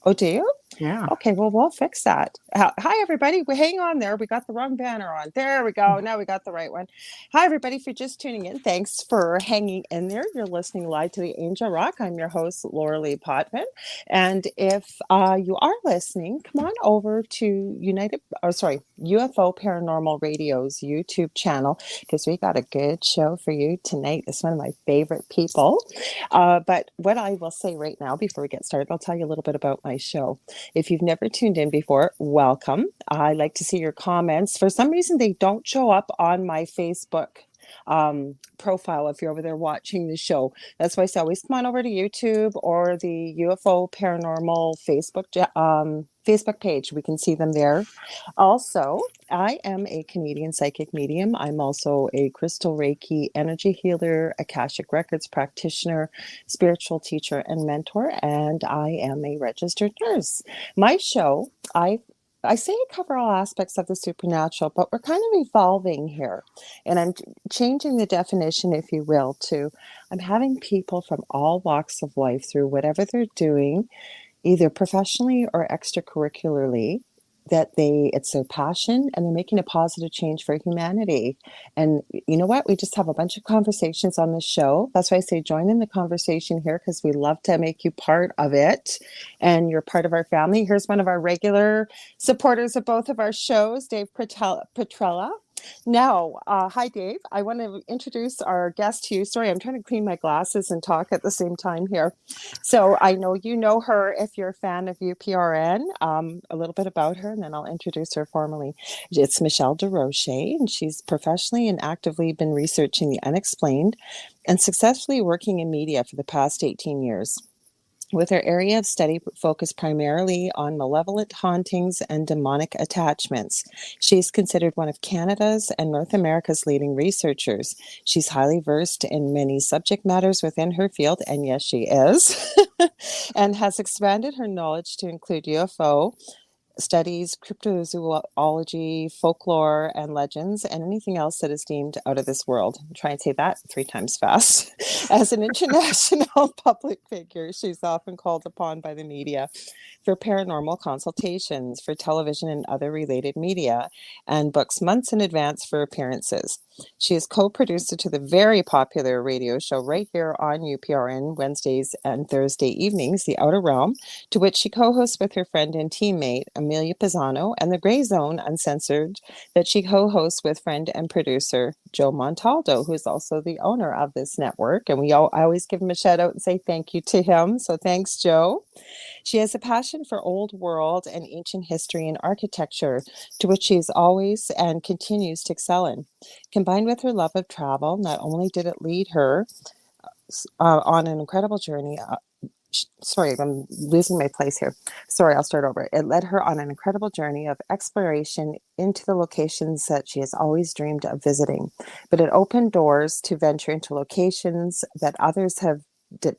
Oh, do you? Yeah. Okay, well, we'll fix that. Hi, everybody. We hang on there. We got the wrong banner on. There we go. Now we got the right one. Hi, everybody, for just tuning in. Thanks for hanging in there. You're listening live to the Angel Rock. I'm your host, Lorilei Potvin. And if you are listening, come on over to UFO Paranormal Radio's YouTube channel because we got a good show for you tonight. It's one of my favorite people. But what I will say right now, before we get started, I'll tell you a little bit about my show. If you've never tuned in before, welcome. I like to see your comments. For some reason, they don't show up on my Facebook profile if you're over there watching the show. That's why I say always come on over to YouTube or the UFO Paranormal Facebook page. We can see them there. Also, I am a Canadian psychic medium. I'm also a crystal Reiki energy healer, Akashic Records practitioner, spiritual teacher, and mentor, and I am a registered nurse. My show, I say I cover all aspects of the supernatural, but we're kind of evolving here. And I'm changing the definition, if you will, to I'm having people from all walks of life through whatever they're doing, either professionally or extracurricularly, that it's their passion and they're making a positive change for humanity. And you know what? We just have a bunch of conversations on this show. That's why I say join in the conversation here because we love to make you part of it and you're part of our family. Here's one of our regular supporters of both of our shows, Dave Petrella. Now, hi, Dave. I want to introduce our guest to you. Sorry, I'm trying to clean my glasses and talk at the same time here. So I know you know her if you're a fan of UPRN, a little bit about her, and then I'll introduce her formally. It's Michelle Desrochers, and she's professionally and actively been researching the unexplained and successfully working in media for the past 18 years. With her area of study focused primarily on malevolent hauntings and demonic attachments, she's considered one of Canada's and North America's leading researchers. She's highly versed in many subject matters within her field, and yes, she is, and has expanded her knowledge to include UFO studies, cryptozoology, folklore, and legends, and anything else that is deemed out of this world. Try and say that 3 times fast. As an international public figure, she's often called upon by the media for paranormal consultations, for television and other related media, and books months in advance for appearances. She is co-producer to the very popular radio show right here on UPRN Wednesdays and Thursday evenings, The Outer Realm, to which she co-hosts with her friend and teammate Amelia Pisano, and The Gray Zone Uncensored, that she co-hosts with friend and producer Joe Montaldo, who is also the owner of this network. And I always give him a shout out and say thank you to him. So thanks, Joe. She has a passion for old world and ancient history and architecture, to which she is always and continues to excel in. Combined with her love of travel, not only did it lead her on an incredible journey. Sorry, I'm losing my place here. Sorry, I'll start over. It led her on an incredible journey of exploration into the locations that she has always dreamed of visiting. But it opened doors to venture into locations that others have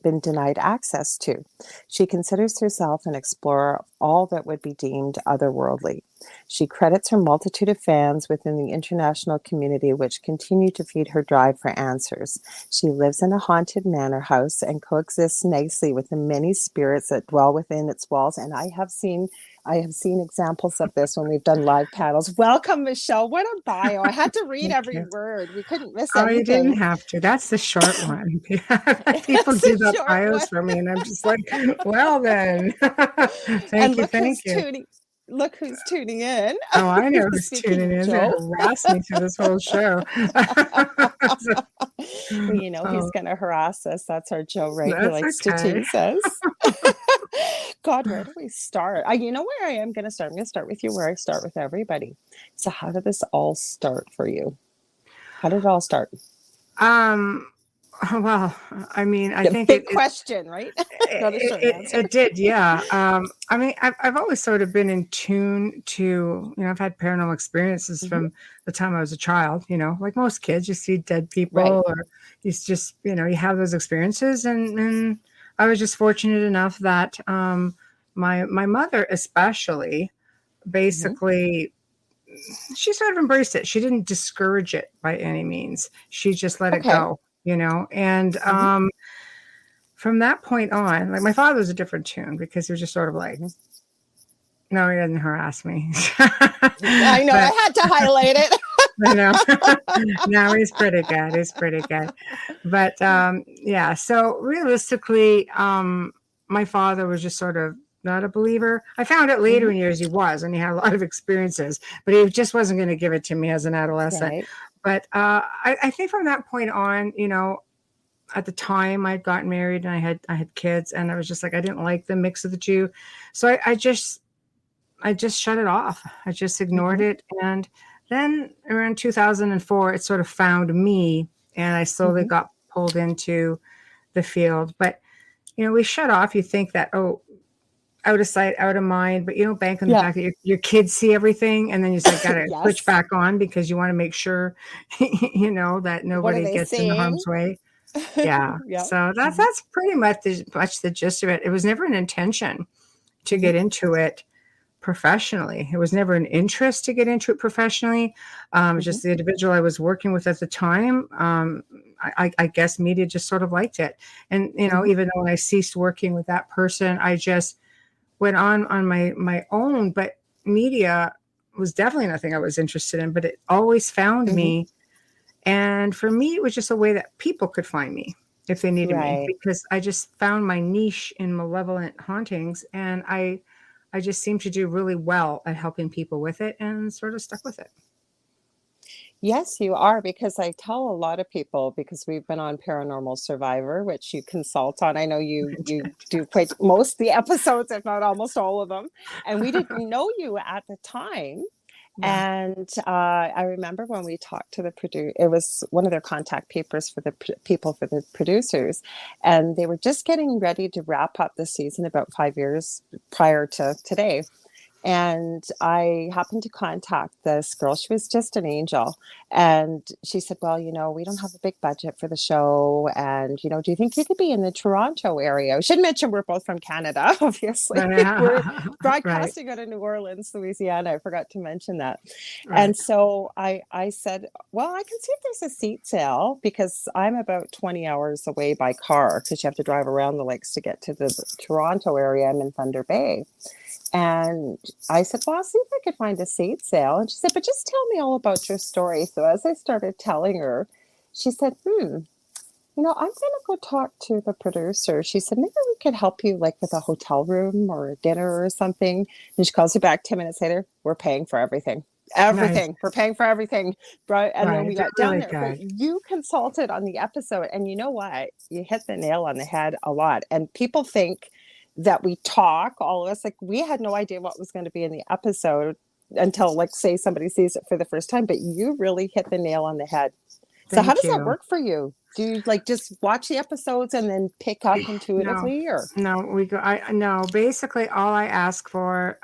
been denied access to. She considers herself an explorer of all that would be deemed otherworldly. She credits her multitude of fans within the international community, which continue to feed her drive for answers. She lives in a haunted manor house and coexists nicely with the many spirits that dwell within its walls. And I have seen examples of this when we've done live panels. Welcome, Michelle. What a bio. I had to read Thank every you. word. We couldn't miss Oh, you didn't anything. have to. That's the short one. People It's do a the short one. bios for me, and I'm just like, well, then. And Thank you. Thank you. look who's tuning in. Oh, I know who's Speaking tuning of in. He's going to Joe. harass me through this whole show. Well, you know, he's Oh, going to harass us. That's our Joe, right? He that's likes to okay. tease us. God, where do we start? You know where I am going to start? I'm going to start with you where I start with everybody. So, how did this all start for you? How did it all start? Um, well, I mean, I The think big question, right? Not a short answer. it did, yeah. I mean, I've always sort of been in tune to, I've had paranormal experiences Mm-hmm. from the time I was a child, like most kids, you see dead Right. people or you just, you have those experiences. And I was just fortunate enough that my mother especially Mm-hmm. basically she sort of embraced it. She didn't discourage it by any means. She just let it Okay. go, and Mm-hmm. from that point on, like my father was a different tune because he was just sort of like, no, he doesn't harass me. I know, But I had to highlight it. I know. No, he's pretty good. He's pretty good. But yeah, so realistically, my father was just sort of not a believer. I found out later in years he was, and he had a lot of experiences, but he just wasn't going to give it to me as an adolescent. Right. But I think from that point on, you know, at the time I'd gotten married and I had kids, and I was just like, I didn't like the mix of the two. So I just shut it off. I just ignored it. And then around 2004, it sort of found me, and I slowly got pulled into the field. But, you know, we shut off. You think that, oh, out of sight, out of mind, but you don't bank on the Yeah. fact that your kids see everything. And then you just like, got to Yes. switch back on because you want to make sure, you know, that What are nobody they gets in saying? harm's way. Yeah. Yeah. So that's pretty much the gist of it. It was never an intention to get into it professionally. It was never an interest to get into it professionally. Just the individual I was working with at the time. I guess media just sort of liked it. And, you know, even though when I ceased working with that person, I just went on my own, but media was definitely nothing I was interested in, but it always found me. And for me, it was just a way that people could find me if they needed me, because I just found my niche in malevolent hauntings, and I just seemed to do really well at helping people with it, and sort of stuck with it. Yes, you are, because I tell a lot of people, because we've been on Paranormal Survivor, which you consult on. I know you do quite most of the episodes, if not almost all of them. And we didn't know you at the time. Yeah. And I remember when we talked to the producer, it was one of their contact papers for the people for the producers, and they were just getting ready to wrap up the season about 5 years prior to today. And I happened to contact this girl. She was just an angel. And she said, well, you know, we don't have a big budget for the show. And, you know, do you think you could be in the Toronto area? We should mention we're both from Canada, obviously. We're broadcasting out of New Orleans, Louisiana. I forgot to mention that. And so I said, well, I can see if there's a seat sale, because I'm about 20 hours away by car, because you have to drive around the lakes to get to the Toronto area. I'm in Thunder Bay. And I said, well, I'll see if I could find a seat sale. And she said, but just tell me all about your story. So as I started telling her, she said, you know, I'm going to go talk to the producer. She said, maybe we could help you like with a hotel room or a dinner or something. And she calls me back 10 minutes later. We're paying for everything. Everything. Nice. We're paying for everything. Right. And then we got down there. But you consulted on the episode. And you know what? You hit the nail on the head a lot. And people think that we talk, all of us, like we had no idea what was going to be in the episode until, like, say somebody sees it for the first time, but you really hit the nail on the head. So how does that work for you? Do you like just watch the episodes and then pick up intuitively? No, basically all I ask for,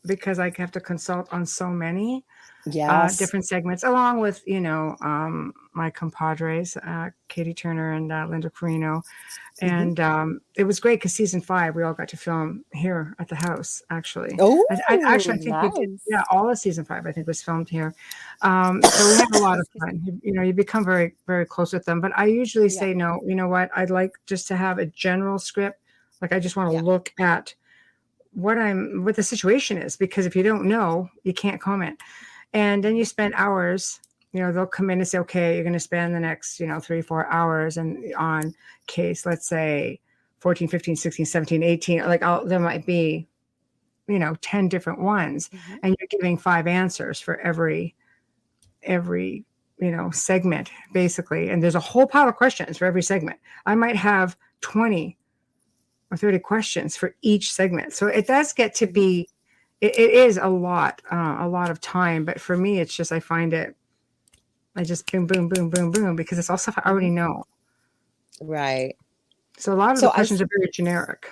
because I have to consult on so many different segments, along with, you know, my compadres, Katie Turner and Linda Carino. And it was great because season 5, we all got to film here at the house, actually. Oh, I actually think we did, all of season 5, I think, was filmed here. So we had a lot of fun. You know, you become very, very close with them. But I usually say, no, you know what? I'd like just to have a general script. Like, I just want to look at what the situation is, because if you don't know, you can't comment. And then you spend hours. You know, they'll come in and say, okay, you're going to spend the next, you know, 3-4 hours and on case, let's say 14, 15, 16, 17, 18, like there might be, you know, 10 different ones, and you're giving 5 answers for every, you know, segment, basically. And there's a whole pile of questions for every segment. I might have 20 or 30 questions for each segment. So it does get to be, it is a lot of time. But for me, it's just, I find it, I just boom, boom, boom, boom, boom, because it's all stuff I already know. Right. So a lot of the questions are very generic.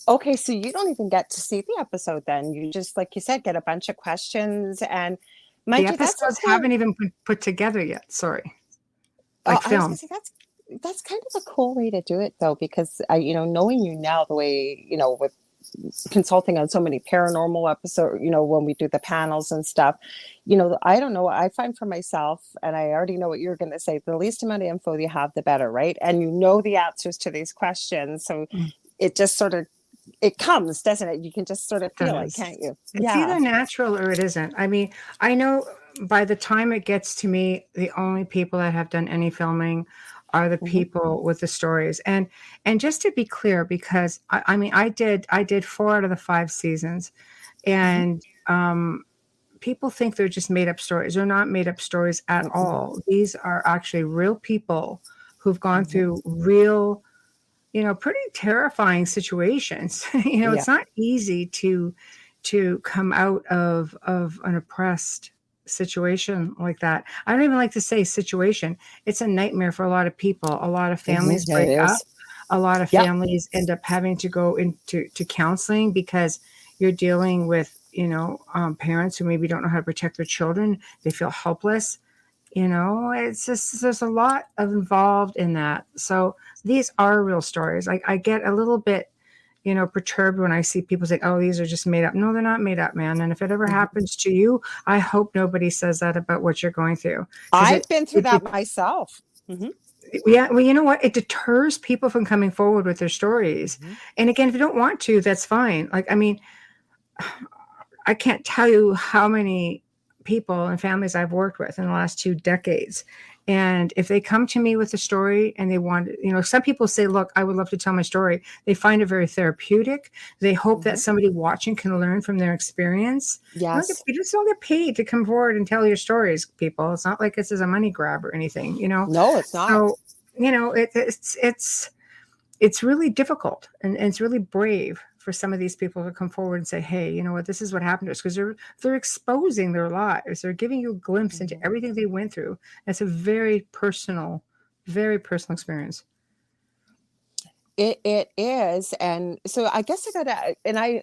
Okay, so you don't even get to see the episode then. You just, like you said, get a bunch of questions, and the episodes haven't even been put together yet. Sorry. Like film. I was gonna say, that's kind of a cool way to do it, though, because you know, knowing you now the way, you know, with consulting on so many paranormal episodes, when we do the panels and stuff, I don't know, I find for myself, and I already know what you're going to say, the least amount of info you have, the better, right? And the answers to these questions. So it just sort of, it comes, doesn't it? You can just sort of feel it, can't you? It's either natural or it isn't. I mean, I know by the time it gets to me, the only people that have done any filming are the people with the stories. And just to be clear, because I mean, I did 4 out of the 5 seasons, and people think they're just made up stories. They're not made up stories at all. These are actually real people who've gone through real, pretty terrifying situations. It's not easy to come out of an oppressed situation like that. I don't even like to say situation. It's a nightmare for a lot of people. A lot of families break up. A lot of families end up having to go into counseling because you're dealing with, parents who maybe don't know how to protect their children. They feel helpless. It's just, there's a lot involved in that. So these are real stories. I get a little bit, perturbed when I see people say, oh, these are just made up. No, they're not made up, man. And if it ever happens to you, I hope nobody says that about what you're going through. I've been through that myself. Yeah. Well, you know what? It deters people from coming forward with their stories. And again, if you don't want to, that's fine. Like, I mean, I can't tell you how many people and families I've worked with in the last 2 decades. And if they come to me with a story and they want, some people say, look, I would love to tell my story. They find it very therapeutic. They hope that somebody watching can learn from their experience. Yes. You just don't get paid to come forward and tell your stories, people. It's not like this is a money grab or anything, No, it's not. So, it's really difficult and it's really brave for some of these people to come forward and say, hey, you know what, this is what happened to us, because they're exposing their lives. They're giving you a glimpse into everything they went through. It's a very personal experience. It is. And so I guess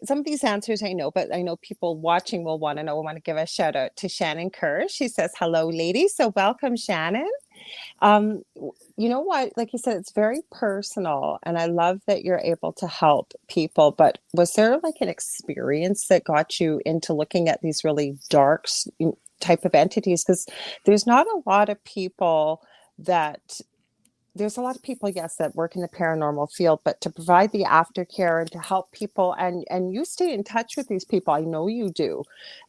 some of these answers I know, but I know people watching will want to know. I want to give a shout out to Shannon Kerr. She says, hello, ladies. So welcome, Shannon. You know what, like you said, it's very personal, and I love that you're able to help people. But was there like an experience that got you into looking at these really dark type of entities? Because there's not a lot of people there's a lot of people, yes, that work in the paranormal field, but to provide the aftercare and to help people, and you stay in touch with these people. I know you do.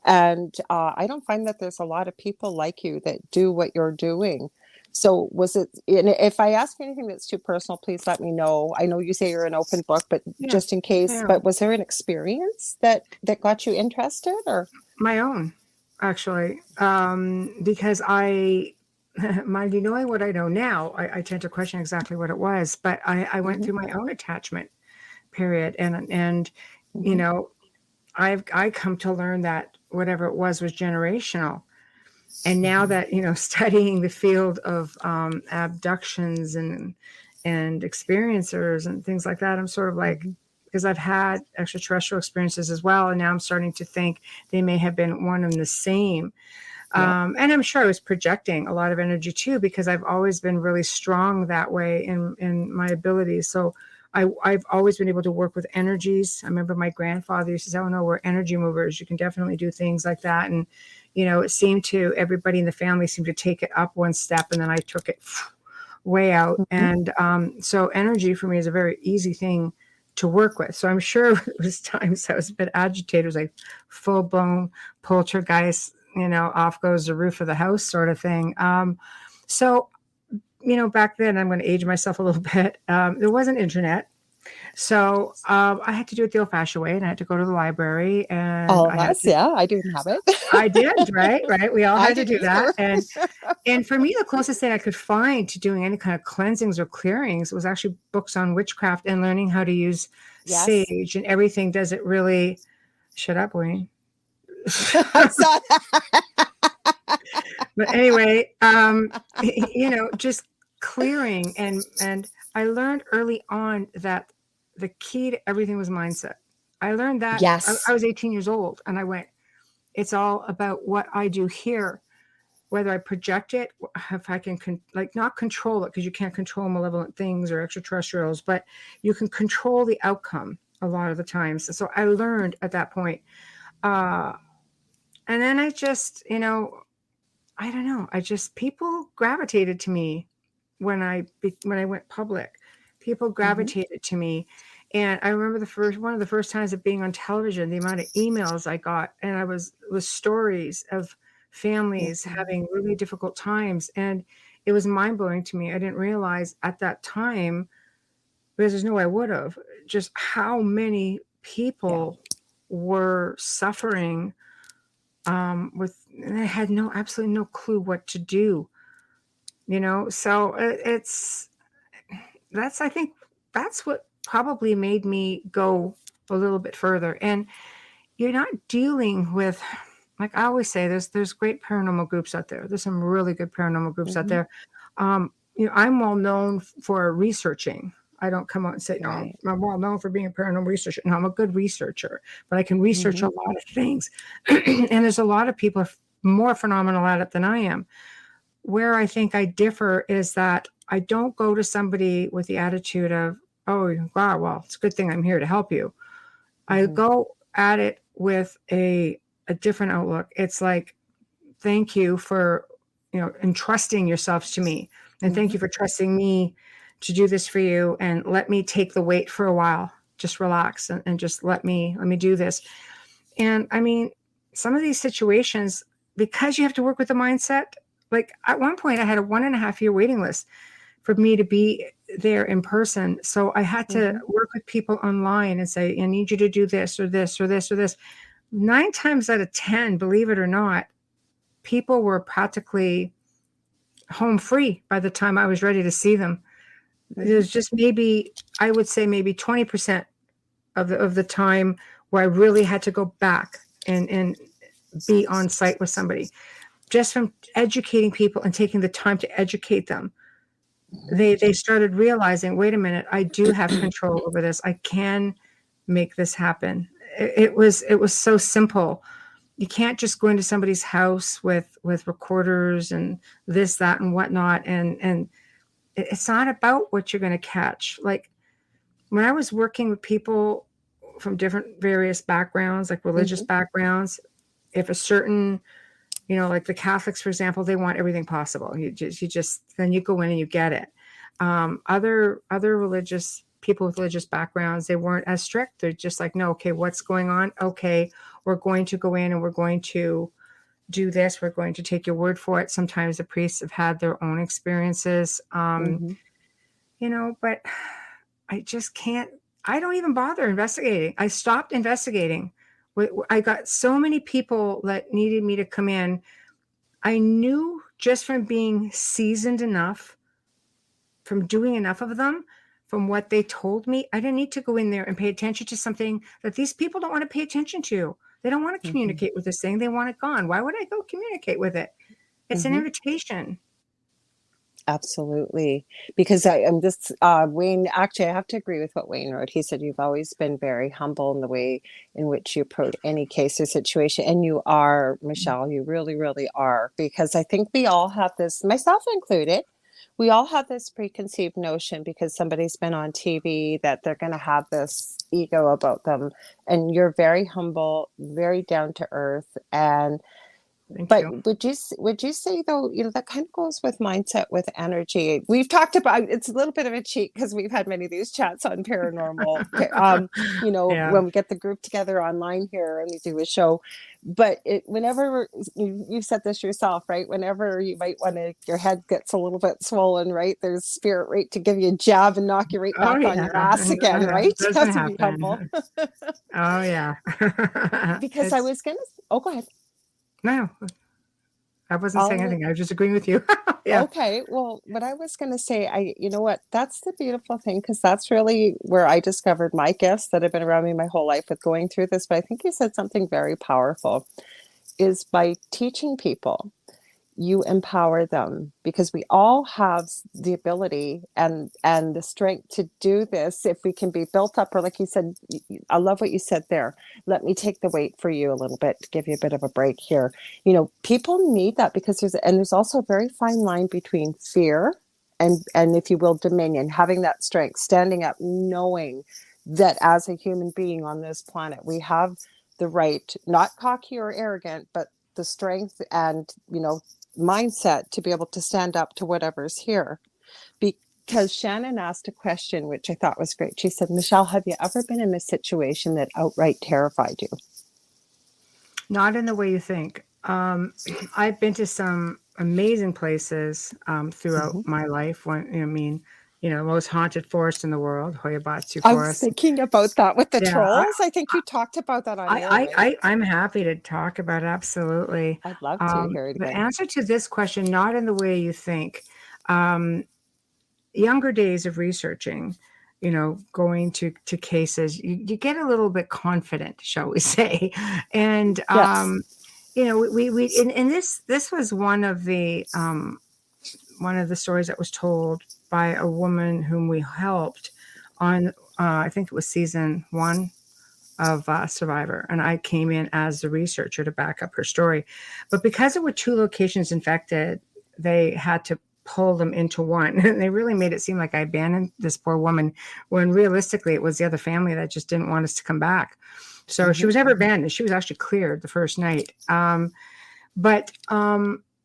And I don't find that there's a lot of people like you that do what you're doing. So was it, and if I ask you anything that's too personal, please let me know. I know you say you're an open book, but just in case, but was there an experience that got you interested? Or my own, actually, because mind you, knowing what I know now, I tend to question exactly what it was, but I went through my own attachment period. And I come to learn that whatever it was generational. And now that, studying the field of abductions and experiencers and things like that, I'm sort of like, because I've had extraterrestrial experiences as well. And now I'm starting to think they may have been one and the same. And I'm sure I was projecting a lot of energy too, because I've always been really strong that way in my abilities. So I've always been able to work with energies. I remember my grandfather used to say, oh no, we're energy movers. You can definitely do things like that. And, it seemed to everybody in the family seemed to take it up one step, and then I took it way out. And so energy for me is a very easy thing to work with. So I'm sure it was times I was a bit agitated. It was like full blown poltergeist, off goes the roof of the house sort of thing. So, back then, I'm going to age myself a little bit. There wasn't internet. So I had to do it the old-fashioned way, and I had to go to the library. And I didn't have it. I did, right? We all had to do that. And for me, the closest thing I could find to doing any kind of cleansings or clearings was actually books on witchcraft and learning how to use sage and everything. Does it really? Shut up, Wayne. I saw that. But anyway, just clearing. And I learned early on that the key to everything was mindset. I learned that. I was 18 years old, and I went, it's all about what I do here, whether I project it, if I can not control it, because you can't control malevolent things or extraterrestrials, but you can control the outcome a lot of the times. So I learned at that point. And then I just, I don't know. People gravitated to me when I went public. People gravitated to me. And I remember one of the first times of being on television, the amount of emails I got, and I was stories of families having really difficult times. And it was mind blowing to me. I didn't realize at that time, because there's no way I would have, just how many people were suffering and I had absolutely no clue what to do, so I think that's what probably made me go a little bit further. And you're not dealing with, like I always say, there's great paranormal groups out there. There's some really good paranormal groups out there. I'm well known for researching. I don't come out and say, no, I'm well known for being a paranormal researcher. No, I'm a good researcher, but I can research a lot of things. And there's a lot of people more phenomenal at it than I am. Where I think I differ is that I don't go to somebody with the attitude of, oh, wow, well, it's a good thing I'm here to help you. I go at it with a different outlook. It's like, thank you for, entrusting yourselves to me. And thank you for trusting me to do this for you. And let me take the weight for a while. Just relax and just let me do this. And I mean, some of these situations, because you have to work with the mindset, like at one point I had a 1.5 year waiting list for me to be there in person. So I had to work with people online and say, I need you to do this or this or this or this. 9 times out of 10, believe it or not, people were practically home free by the time I was ready to see them. There's just I would say maybe 20% of the time where I really had to go back and be on site with somebody. Just from educating people and taking the time to educate them, they started realizing, wait a minute, I do have control over this. I can make this happen. It was so simple. You can't just go into somebody's house with recorders and this, that, and whatnot. And it's not about what you're going to catch. Like when I was working with people from different various backgrounds, like religious backgrounds, if a certain, like the Catholics, for example, they want everything possible. Then you go in and you get it. Other religious people with religious backgrounds, they weren't as strict. They're just like, no, okay, what's going on? Okay, we're going to go in and we're going to do this. We're going to take your word for it. Sometimes the priests have had their own experiences, but I just can't, I don't even bother investigating. I stopped investigating. I got so many people that needed me to come in. I knew just from being seasoned enough, from doing enough of them, from what they told me, I didn't need to go in there and pay attention to something that these people don't want to pay attention to. They don't want to communicate with this thing. They want it gone. Why would I go communicate with it? It's an invitation. Absolutely. Because Wayne, actually, I have to agree with what Wayne wrote. He said, you've always been very humble in the way in which you approach any case or situation. And you are, Michelle, you really, really are. Because I think we all have this, myself included, we all have this preconceived notion because somebody's been on TV that they're going to have this ego about them. And you're very humble, very down to earth. And But would you say though, that kind of goes with mindset, with energy? We've talked about, it's a little bit of a cheat because we've had many of these chats on paranormal, when we get the group together online here and we do a show. But whenever you said this yourself, right? Whenever you might want to, your head gets a little bit swollen, right? There's spirit right to give you a jab and knock you right back on your ass again, right? You have to be humble. Oh yeah. Because I was gonna. Oh, go ahead. No, I wasn't saying anything. I was just agreeing with you. Yeah. Okay. Well, what I was going to say, you know what? That's the beautiful thing, because that's really where I discovered my gifts that have been around me my whole life with going through this. But I think you said something very powerful, is by teaching people, you empower them, because we all have the ability and the strength to do this if we can be built up. Or like you said, I love what you said there. Let me take the weight for you a little bit to give you a bit of a break here. People need that, because there's also a very fine line between fear and if you will, dominion, having that strength, standing up, knowing that as a human being on this planet, we have the right, not cocky or arrogant, but the strength and, mindset to be able to stand up to whatever's here. Because Shannon asked a question, which I thought was great. She said, Michelle, have you ever been in a situation that outright terrified you? Not in the way you think. I've been to some amazing places throughout my life. Most haunted forest in the world, Hoyabatsu I was Forest. thinking about that with the Yeah, trolls. I think you talked about that on air, right? I'm happy to talk about it. Absolutely. I'd love to hear it The again. answer to this question, not in the way you think. Younger days of researching, going to cases, you get a little bit confident, shall we say. And, Yes. and this was one of the stories that was told by a woman whom we helped on, I think it was season 1 of Survivor. And I came in as the researcher to back up her story. But because there were 2 locations infected, they had to pull them into one. And they really made it seem like I abandoned this poor woman, when realistically it was the other family that just didn't want us to come back. So she was never abandoned. She was actually cleared the first night. But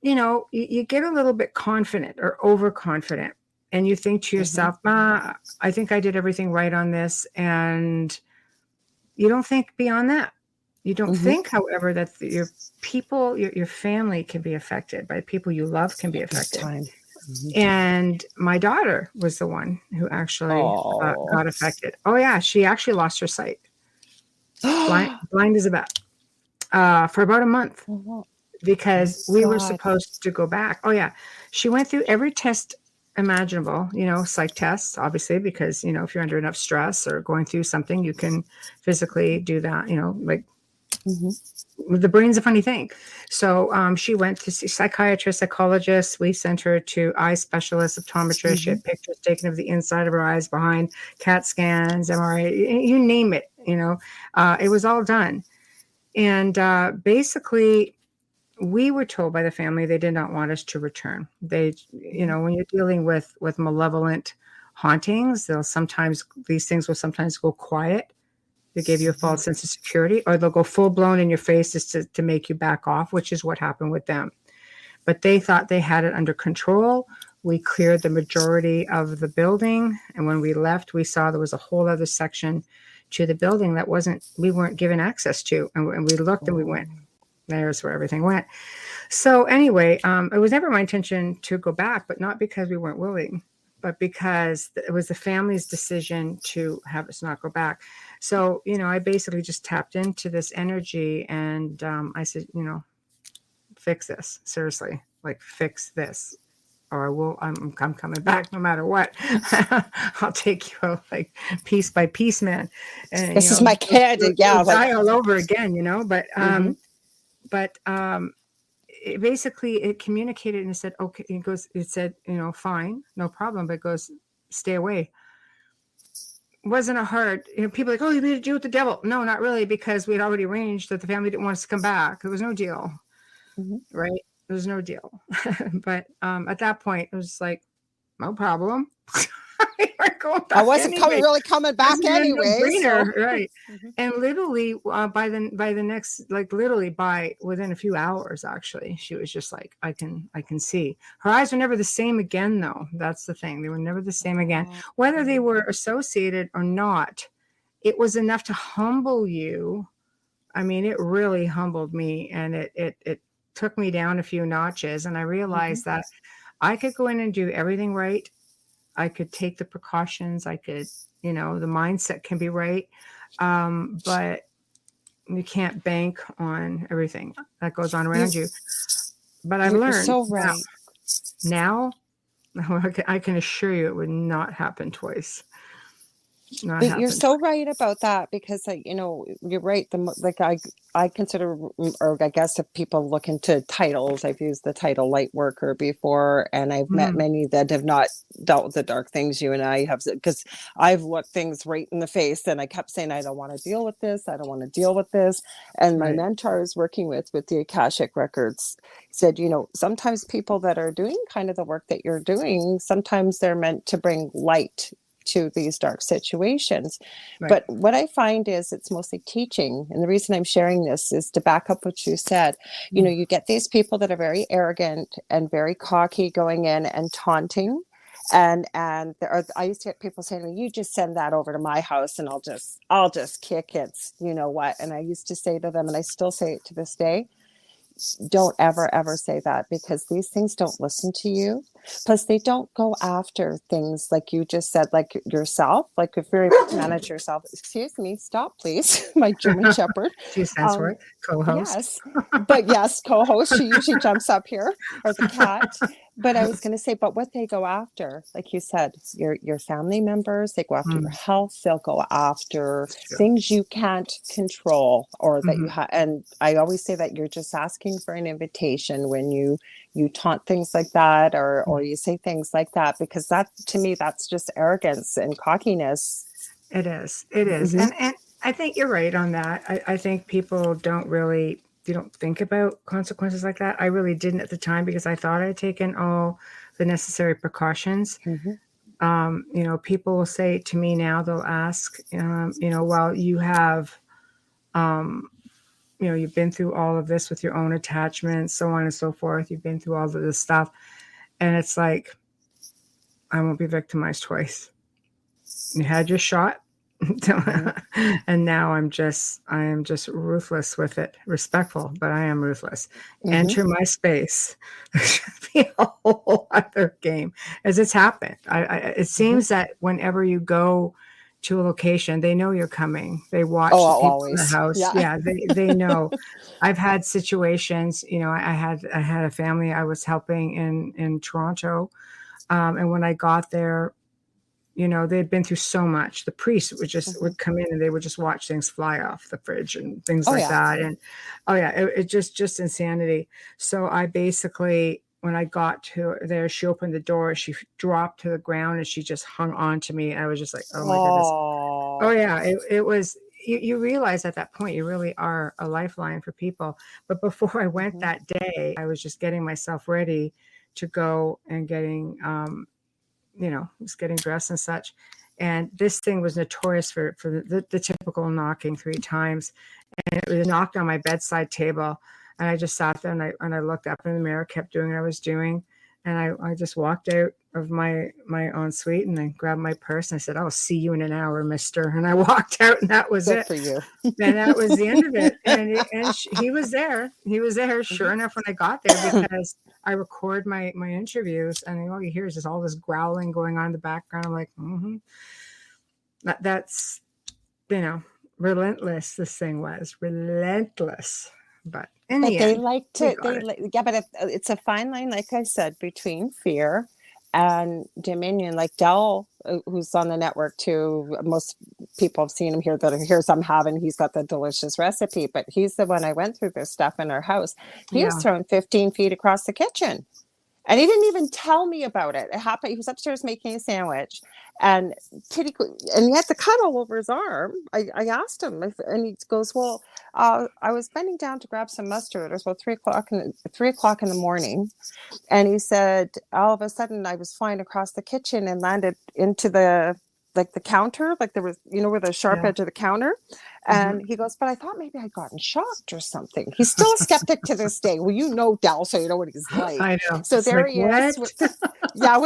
you get a little bit confident or overconfident, and you think to yourself, I think I did everything right on this. And you don't think beyond that. You don't think, however, that your people, your family can be affected, by people you love can be affected. And my daughter was the one who actually got affected. Oh yeah, she actually lost her sight. Blind as a bat for about a month, because we were supposed to go back. Oh yeah, she went through every test imaginable, psych tests, obviously, because if you're under enough stress or going through something, you can physically do that. The brain's a funny thing. So she went to see psychiatrists, psychologists. We sent her to eye specialists, optometrists. She had pictures taken of the inside of her eyes, behind, CAT scans, MRI, you name it. It was all done. And basically, we were told by the family they did not want us to return. They, when you're dealing with malevolent hauntings, these things will sometimes go quiet. They give you a false sense of security, or they'll go full blown in your face just to make you back off, which is what happened with them. But they thought they had it under control. We cleared the majority of the building. And when we left, we saw there was a whole other section to the building that we weren't given access to. And we looked and we went, there's where everything went. So anyway, it was never my intention to go back, but not because we weren't willing, but because it was the family's decision to have us not go back. So, I basically just tapped into this energy, and I said, fix this. Seriously, like, fix this, or I'm coming back no matter what. I'll take you out, like, piece by piece, man. And this is my kid. Yeah. Die all over again, but it communicated, and it said, okay, it said, fine, no problem, but it goes, stay away. Wasn't a hard, people are like, oh, you made a deal with the devil. No, not really, because we'd already arranged that the family didn't want us to come back. There was no deal, right? There was no deal. But at that point, it was like, no problem. I wasn't really coming back anyway. Right. And literally by the next, like, literally by within a few hours, actually, she was just like, I can see. Her eyes were never the same again, though. That's the thing. They were never the same again. Whether they were associated or not, it was enough to humble you. I mean, it really humbled me, and it took me down a few notches. And I realized that I could go in and do everything right. I could take the precautions. I could, the mindset can be right. But you can't bank on everything that goes on around you. But I've learned. So right. Now, I can assure you it would not happen twice. You're so right about that, because you're right. I consider, or I guess if people look into titles, I've used the title light worker before, and I've met many that have not dealt with the dark things you and I have, because I've looked things right in the face, and I kept saying, I don't want to deal with this. I don't want to deal with this. And my mentor I was working with the Akashic records said, sometimes people that are doing kind of the work that you're doing, sometimes they're meant to bring light to these dark situations. Right. But what I find is it's mostly teaching. And the reason I'm sharing this is to back up what you said. You know, you get these people that are very arrogant and very cocky going in and taunting. And I used to get people saying to me, you just send that over to my house and I'll just kick its, you know what? And I used to say to them, and I still say it to this day, don't ever say that, because these things don't listen to you. Plus they don't go after things like you just said, like yourself, like if you're able to manage yourself. Excuse me, stop please. My German Shepherd. 2 cents worth, co-host. Yes, but yes, co-host, she usually jumps up here, or the cat. But I was going to say, but what they go after, like you said, your family members, they go after your health, they'll go after things you can't control, or that you have. And I always say that you're just asking for an invitation when you taunt things like that, or you say things like that, because that, to me, that's just arrogance and cockiness. It is. And I think you're right on that. I think people you don't think about consequences like that. I really didn't at the time, because I thought I had taken all the necessary precautions. You know, people will say to me now, they'll ask, you know, well, you have, you know, you've been through all of this with your own attachments, so on and so forth. You've been through all of this stuff. And it's like, I won't be victimized twice. You had your shot. And now I am just ruthless with it. Respectful, but I am ruthless. Enter my space. There should be a whole other game, as it's happened. It seems that whenever you go to a location, they know you're coming. They watch the people always in the house. Yeah, they know. I've had situations, you know, I had a family I was helping in Toronto. And when I got there, you know, they'd been through so much. The priest would come in and they would just watch things fly off the fridge and things like that. And it just insanity. So I basically, when I got to there, she opened the door, she dropped to the ground and she just hung on to me. I was just like, oh my goodness. Oh yeah. It was, you realize at that point, you really are a lifeline for people. But before I went that day, I was just getting myself ready to go and getting, you know, was getting dressed and such. And this thing was notorious for the typical knocking 3 times. And it was knocked on my bedside table. And I just sat there and I looked up in the mirror, kept doing what I was doing. And I just walked out of my ensuite and I grabbed my purse and I said, I'll see you in an hour, mister. And I walked out and that was Good it. for you. And that was the end of it. And he was there. He was there, sure enough, when I got there, because I record my interviews and all you hear is just all this growling going on in the background. I'm like, that's, you know, relentless. This thing was relentless. But in the end, but it's a fine line, like I said, between fear and dominion. Like Del, who's on the network too, most people have seen him here. Here's I'm having. He's got the delicious recipe, but he's the one I went through this stuff in our house. He was thrown 15 feet across the kitchen. And he didn't even tell me about it. It happened. He was upstairs making a sandwich, and he had the cut all over his arm. I asked him, and he goes, "Well, I was bending down to grab some mustard. It was about 3 o'clock in the morning." And he said, all of a sudden, I was flying across the kitchen and landed into the counter, like there was, you know, where the sharp edge of the counter. And he goes, but I thought maybe I'd gotten shocked or something. He's still a skeptic to this day. Well, you know Del, so you know what he's like. I know. So it's there like, he is with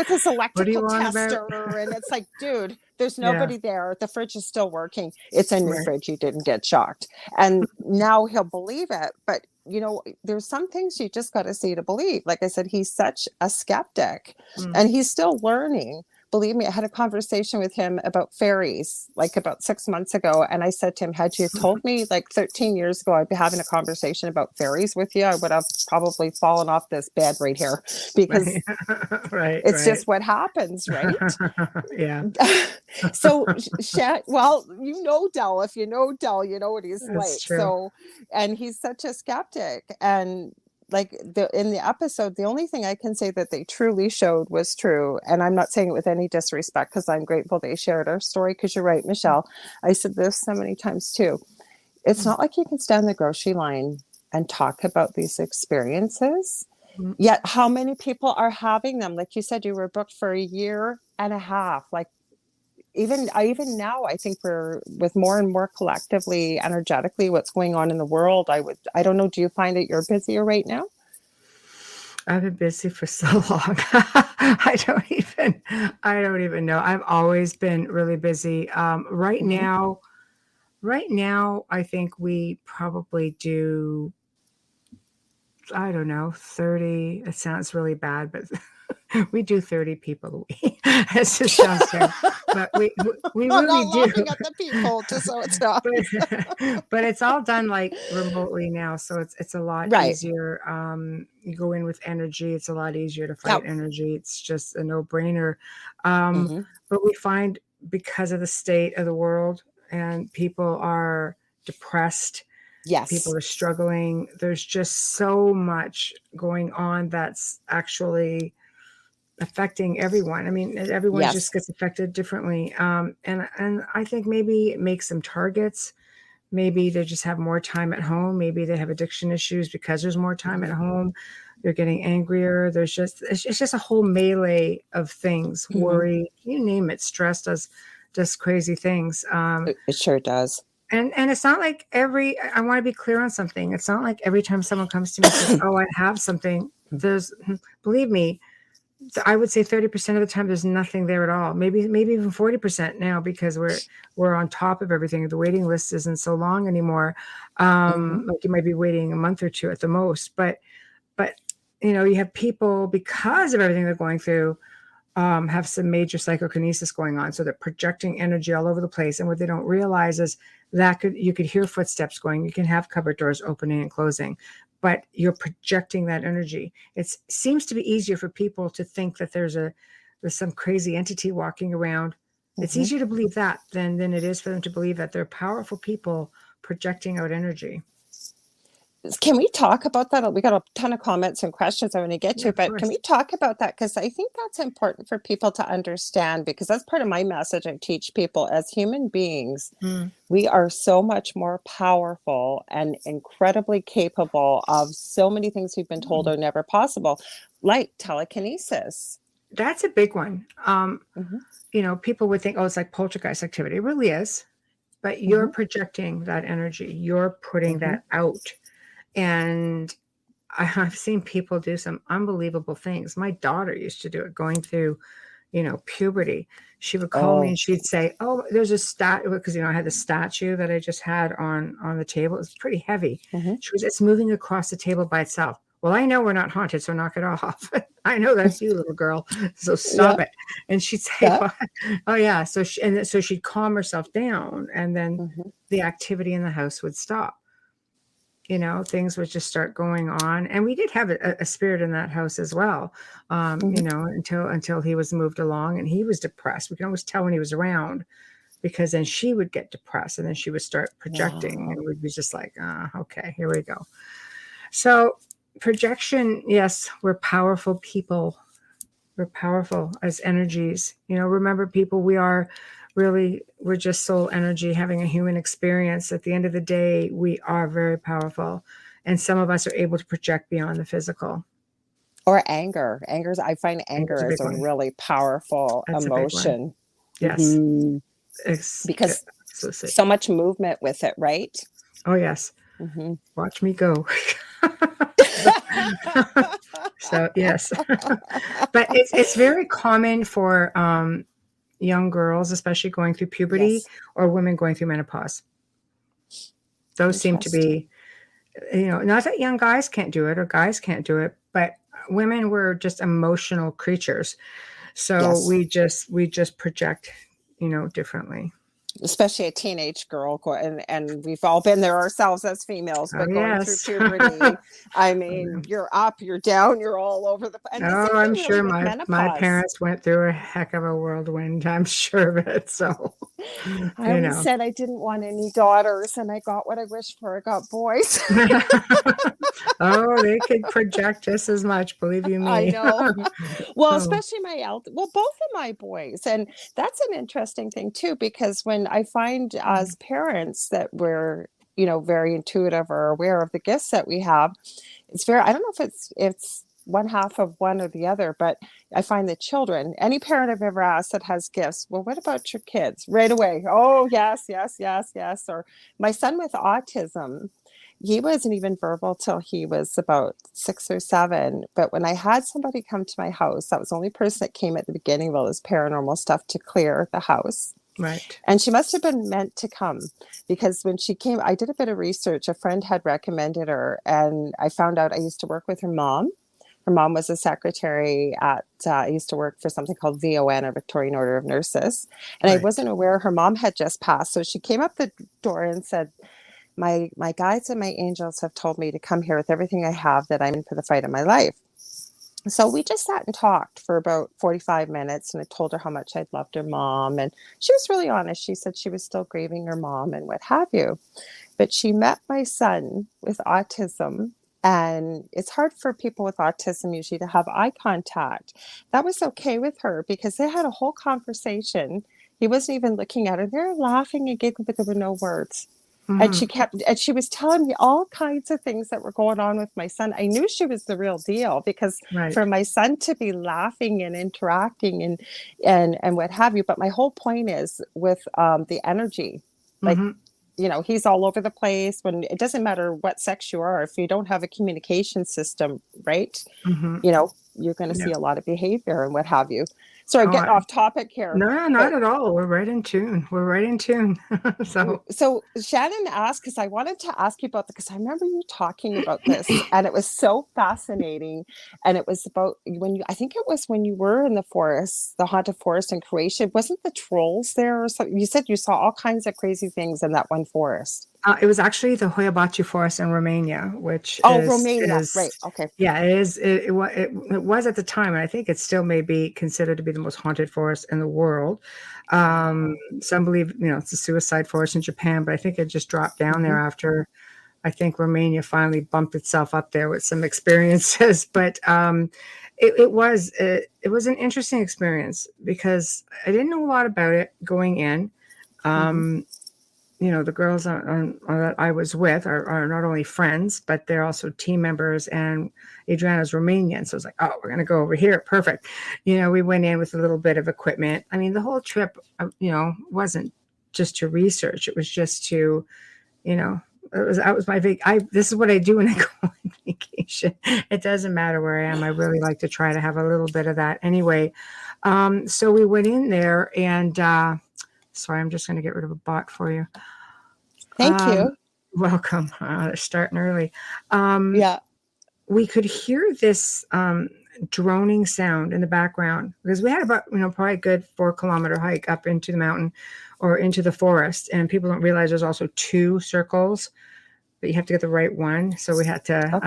his electrical tester. And it's like, dude, there's nobody there. The fridge is still working. It's a new fridge. You didn't get shocked. And now he'll believe it. But, you know, there's some things you just got to see to believe. Like I said, he's such a skeptic and he's still learning. Believe me, I had a conversation with him about fairies like about 6 months ago. And I said to him, had you told me like 13 years ago, I'd be having a conversation about fairies with you, I would have probably fallen off this bed right here, because it's just what happens, right? So, well, you know Del. If you know Del, you know what he's like. True. So, and he's such a skeptic. And like in the episode, the only thing I can say that they truly showed was true. And I'm not saying it with any disrespect, because I'm grateful they shared our story. Because you're right, Michelle. I said this so many times too. It's not like you can stand in the grocery line and talk about these experiences. Yet how many people are having them? Like you said, you were booked for 1.5 years. Like even now, I think we're with more and more collectively, energetically, what's going on in the world. I don't know. Do you find that you're busier right now? I've been busy for so long. I don't even know. I've always been really busy. Mm-hmm. Right now, I think we probably do, I don't know, 30. It sounds really bad, but we do 30 people a week. It just sounds terrible, but we I'm really not do. laughing at the people, just so it's not. But it's all done like remotely now, so it's a lot Right. easier. You go in with energy; it's a lot easier to fight Yep. energy. It's just a no-brainer. Um, Mm-hmm. but we find because of the state of the world and people are depressed, people Yes. are struggling. There's just so much going on that's actually affecting everyone. I mean, everyone just Yes. gets affected differently. And I think maybe it makes them targets. Maybe they just have more time at home. Maybe they have addiction issues because there's more time at Mm-hmm. home. They're getting angrier. It's just a whole melee of things. Mm-hmm. Worry, you name it. Stress does crazy things. It sure does. And it's not like I want to be clear on something. It's not like every time someone comes to me and says, "Oh, I have something." Believe me, I would say 30% of the time there's nothing there at all. Maybe even 40% now because we're on top of everything. The waiting list isn't so long anymore. Mm-hmm. Like you might be waiting a month or two at the most. But you have people because of everything they're going through have some major psychokinesis going on. So they're projecting energy all over the place. And what they don't realize is that you could hear footsteps going. You can have cupboard doors opening and closing, but you're projecting that energy. It seems to be easier for people to think that there's some crazy entity walking around. It's Mm-hmm. easier to believe that than it is for them to believe that they're powerful people projecting out energy. Can we talk about that? We got a ton of comments and questions I want to get Yeah, to, of but can course. we talk about that? Because I think that's important for people to understand, because that's part of my message I teach people. As human beings, Mm. we are so much more powerful and incredibly capable of so many things we've been told are never possible, like telekinesis. That's a big one. Mm-hmm. People would think, oh, it's like poltergeist activity. It really is. But you're Mm-hmm. projecting that energy. You're putting Mm-hmm. that out. And I've seen people do some unbelievable things. My daughter used to do it going through, puberty. She would call me Oh. and she'd say, oh, there's a statue, because, I had the statue that I just had on the table. It was pretty heavy. Mm-hmm. It's moving across the table by itself. Well, I know we're not haunted, so knock it off. I know that's you, little girl. So Yeah. stop it. And she'd say, Yeah. well, oh yeah. So she'd calm herself down, and then Mm-hmm. the activity in the house would stop. Things would just start going on. And we did have a spirit in that house as well, Mm-hmm. until he was moved along and he was depressed. We can always tell when he was around, because then she would get depressed and then she would start projecting, Wow. and we'd be just like, okay, here we go. So projection, yes, we're powerful people. We're powerful as energies. Remember, people, we're just soul energy having a human experience. At the end of the day, we are very powerful. And some of us are able to project beyond the physical. Or anger. I find Anger's a anger is big a one. really powerful That's a big one. emotion. Yes. Mm-hmm. Yeah, Because so sick. so much movement with it, right? Oh, yes. Mm-hmm. Watch me go. So, yes. But it's very common for young girls, especially going through puberty, Yes. or women going through menopause. Those seem to Interesting. be, not that young guys can't do it or guys can't do it, but women were just emotional creatures. So Yes. we just project, differently. Especially a teenage girl, and we've all been there ourselves as females, Oh, but going through yes. puberty, I mean, you're up, you're down, you're all over and the Oh, same I'm thing really sure with my menopause. parents went through a heck of a whirlwind. I'm sure of it. So, I you always know. said I didn't want any daughters, and I got what I wished for. I got boys. Oh, they could project just as much, believe you I me. know. Well, Oh, especially both of my boys. And that's an interesting thing too, because when I find as parents that we're, very intuitive or aware of the gifts that we have, I don't know if it's one half of one or the other, but I find that children, any parent I've ever asked that has gifts, well, what about your kids? Right away. Oh, yes, yes, yes, yes. Or my son with autism, he wasn't even verbal till he was about 6 or 7. But when I had somebody come to my house, that was the only person that came at the beginning of all this paranormal stuff to clear the house. Right. And she must have been meant to come, because when she came, I did a bit of research. A friend had recommended her, and I found out I used to work with her mom. Her mom was a secretary at, I used to work for something called VON, or Victorian Order of Nurses. And I Right. wasn't aware her mom had just passed. So she came up the door and said, my guides and my angels have told me to come here with everything I have, that I'm in for the fight of my life. So we just sat and talked for about 45 minutes, and I told her how much I'd loved her mom. And she was really honest. She said she was still grieving her mom and what have you. But she met my son with autism, and it's hard for people with autism usually to have eye contact. That was okay with her because they had a whole conversation. He wasn't even looking at her. They were laughing and giggling, but there were no words. And she was telling me all kinds of things that were going on with my son. I knew she was the real deal, because Right. for my son to be laughing and interacting and what have you. But my whole point is with the energy, like, he's all over the place. When it doesn't matter what sex you are, if you don't have a communication system, right? You're going to see a lot of behavior and what have you. Sorry, getting off topic here. No, not at all. We're right in tune. So Shannon asked, because I wanted to ask you about that, because I remember you talking about this, and it was so fascinating. And it was about I think it was when you were in the forest, the haunted forest in Croatia. Wasn't the trolls there or something? You said you saw all kinds of crazy things in that one forest. It was actually the Hoia Forest in Romania, which Romania, right? Okay. Yeah, it is. It was at the time, and I think it still may be considered to be the most haunted forest in the world. Some believe, it's a suicide forest in Japan, but I think it just dropped down there after, I think Romania finally bumped itself up there with some experiences. But it was an interesting experience, because I didn't know a lot about it going in. The girls that I was with are not only friends, but they're also team members, and Adriana's Romanian. So it's like, oh, we're going to go over here. Perfect. We went in with a little bit of equipment. I mean, the whole trip, wasn't just to research. It was just to, that was my this is what I do when I go on vacation. It doesn't matter where I am. I really like to try to have a little bit of that anyway. So we went in there, and, sorry, I'm just going to get rid of a bot for you. Thank you. Welcome. They're starting early. Yeah. We could hear this droning sound in the background, because we had about, probably a good 4-kilometer hike up into the mountain or into the forest. And people don't realize there's also 2 circles, but you have to get the right one. So we had to,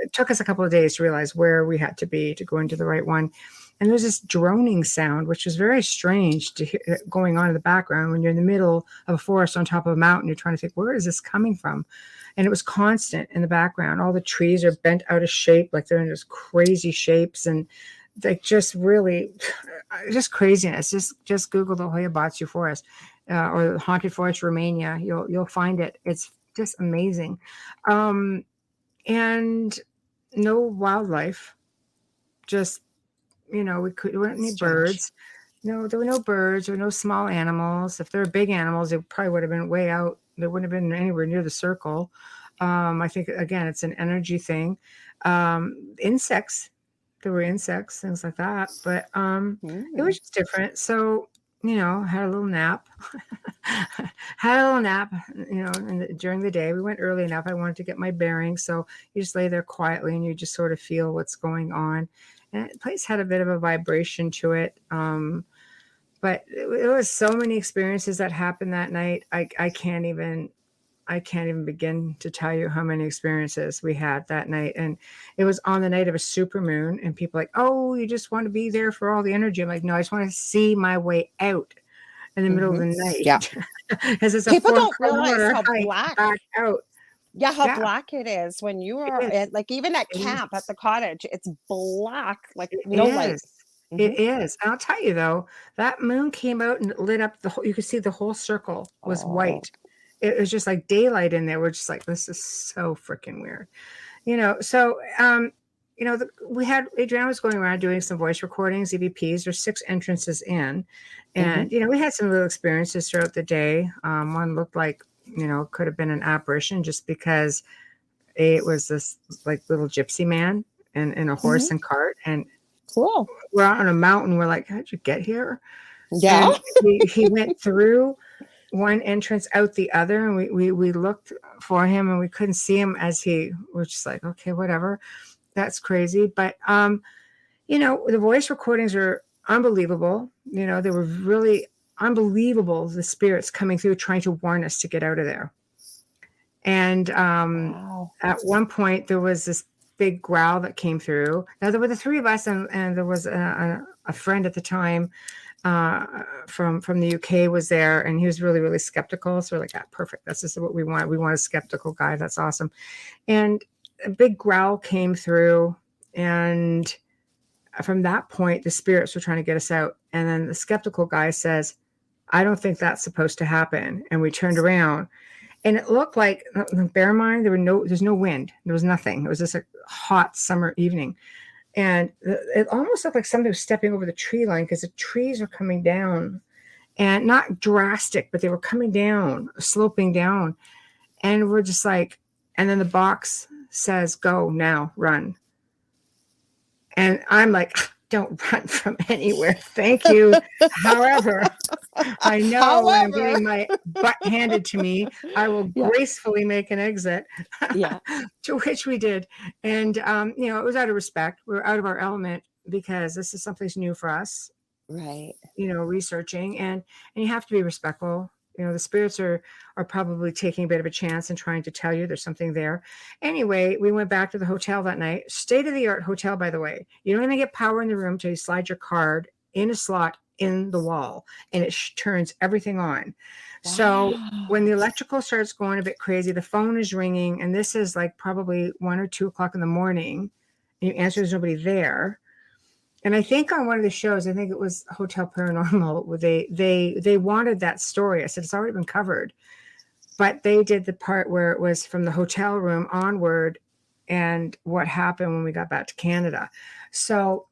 it took us a couple of days to realize where we had to be to go into the right one. And there's this droning sound, which was very strange to hear going on in the background when you're in the middle of a forest on top of a mountain. You're trying to think, where is this coming from? And it was constant in the background. All the trees are bent out of shape, like they're in just crazy shapes, and like just really, just craziness. Just Google the Hoia Forest or the Haunted Forest Romania. You'll find it. It's just amazing, and no wildlife. Just we weren't any birds. No, there were no birds. There were no small animals. If there were big animals, they probably would have been way out. They wouldn't have been anywhere near the circle. I think, again, it's an energy thing. Insects. There were insects, things like that. But it was just different. So, had a little nap. During the day. We went early enough. I wanted to get my bearings. So you just lay there quietly, and you just sort of feel what's going on. And the place had a bit of a vibration to it. But it was so many experiences that happened that night. I can't even begin to tell you how many experiences we had that night. And it was on the night of a supermoon, and people are like, oh, you just want to be there for all the energy. I'm like, no, I just want to see my way out in the middle of the night. Yeah. People don't realize how black out. Yeah, how black it is when you are at, like, even at camp at the cottage, it's black, like no light. It is. I'll tell you though, that moon came out and lit up the whole, you could see the whole circle was white. It was just like daylight in there. We're just like, this is so freaking weird. So Adriana was going around doing some voice recordings, EVPs. There's 6 entrances in, and we had some little experiences throughout the day. One looked like could have been an apparition, just because it was this like little gypsy man in a horse and cart, and cool. We're out on a mountain. We're like, how'd you get here? Yeah. And he went through one entrance, out the other, and we looked for him and we couldn't see him we're just like, okay, whatever. That's crazy. But the voice recordings are unbelievable. They were really unbelievable, the spirits coming through trying to warn us to get out of there. And wow. At one point there was this big growl that came through. Now there were the 3 of us, and there was a friend at the time from the UK was there, and he was really, really skeptical. So we're like, perfect. That's just what we want. We want a skeptical guy. That's awesome. And a big growl came through, and from that point, the spirits were trying to get us out. And then the skeptical guy says, I don't think that's supposed to happen. And we turned around, and it looked like, bear in mind, there's no wind. There was nothing. It was just a hot summer evening. And it almost looked like somebody was stepping over the tree line, because the trees are coming down, and not drastic, but they were coming down, sloping down. And we're just like, and then the box says, go now, run. And I'm like, don't run from anywhere. Thank you. However, I know when I'm getting my butt handed to me, I will gracefully make an exit. Yeah. To which we did. And, it was out of respect. We were out of our element, because this is something new for us. Right. Researching, and you have to be respectful. The spirits are probably taking a bit of a chance and trying to tell you there's something there. Anyway, we went back to the hotel that night. State-of-the-art hotel, by the way. You don't even get power in the room till you slide your card in a slot in the wall, and it turns everything on. Wow. So when the electrical starts going a bit crazy, the phone is ringing, and this is like probably 1 or 2 o'clock in the morning, and you answer, there's nobody there. And I think on one of the shows, I think it was Hotel Paranormal, where they wanted that story. I said, it's already been covered. But they did the part where it was from the hotel room onward, and what happened when we got back to Canada. So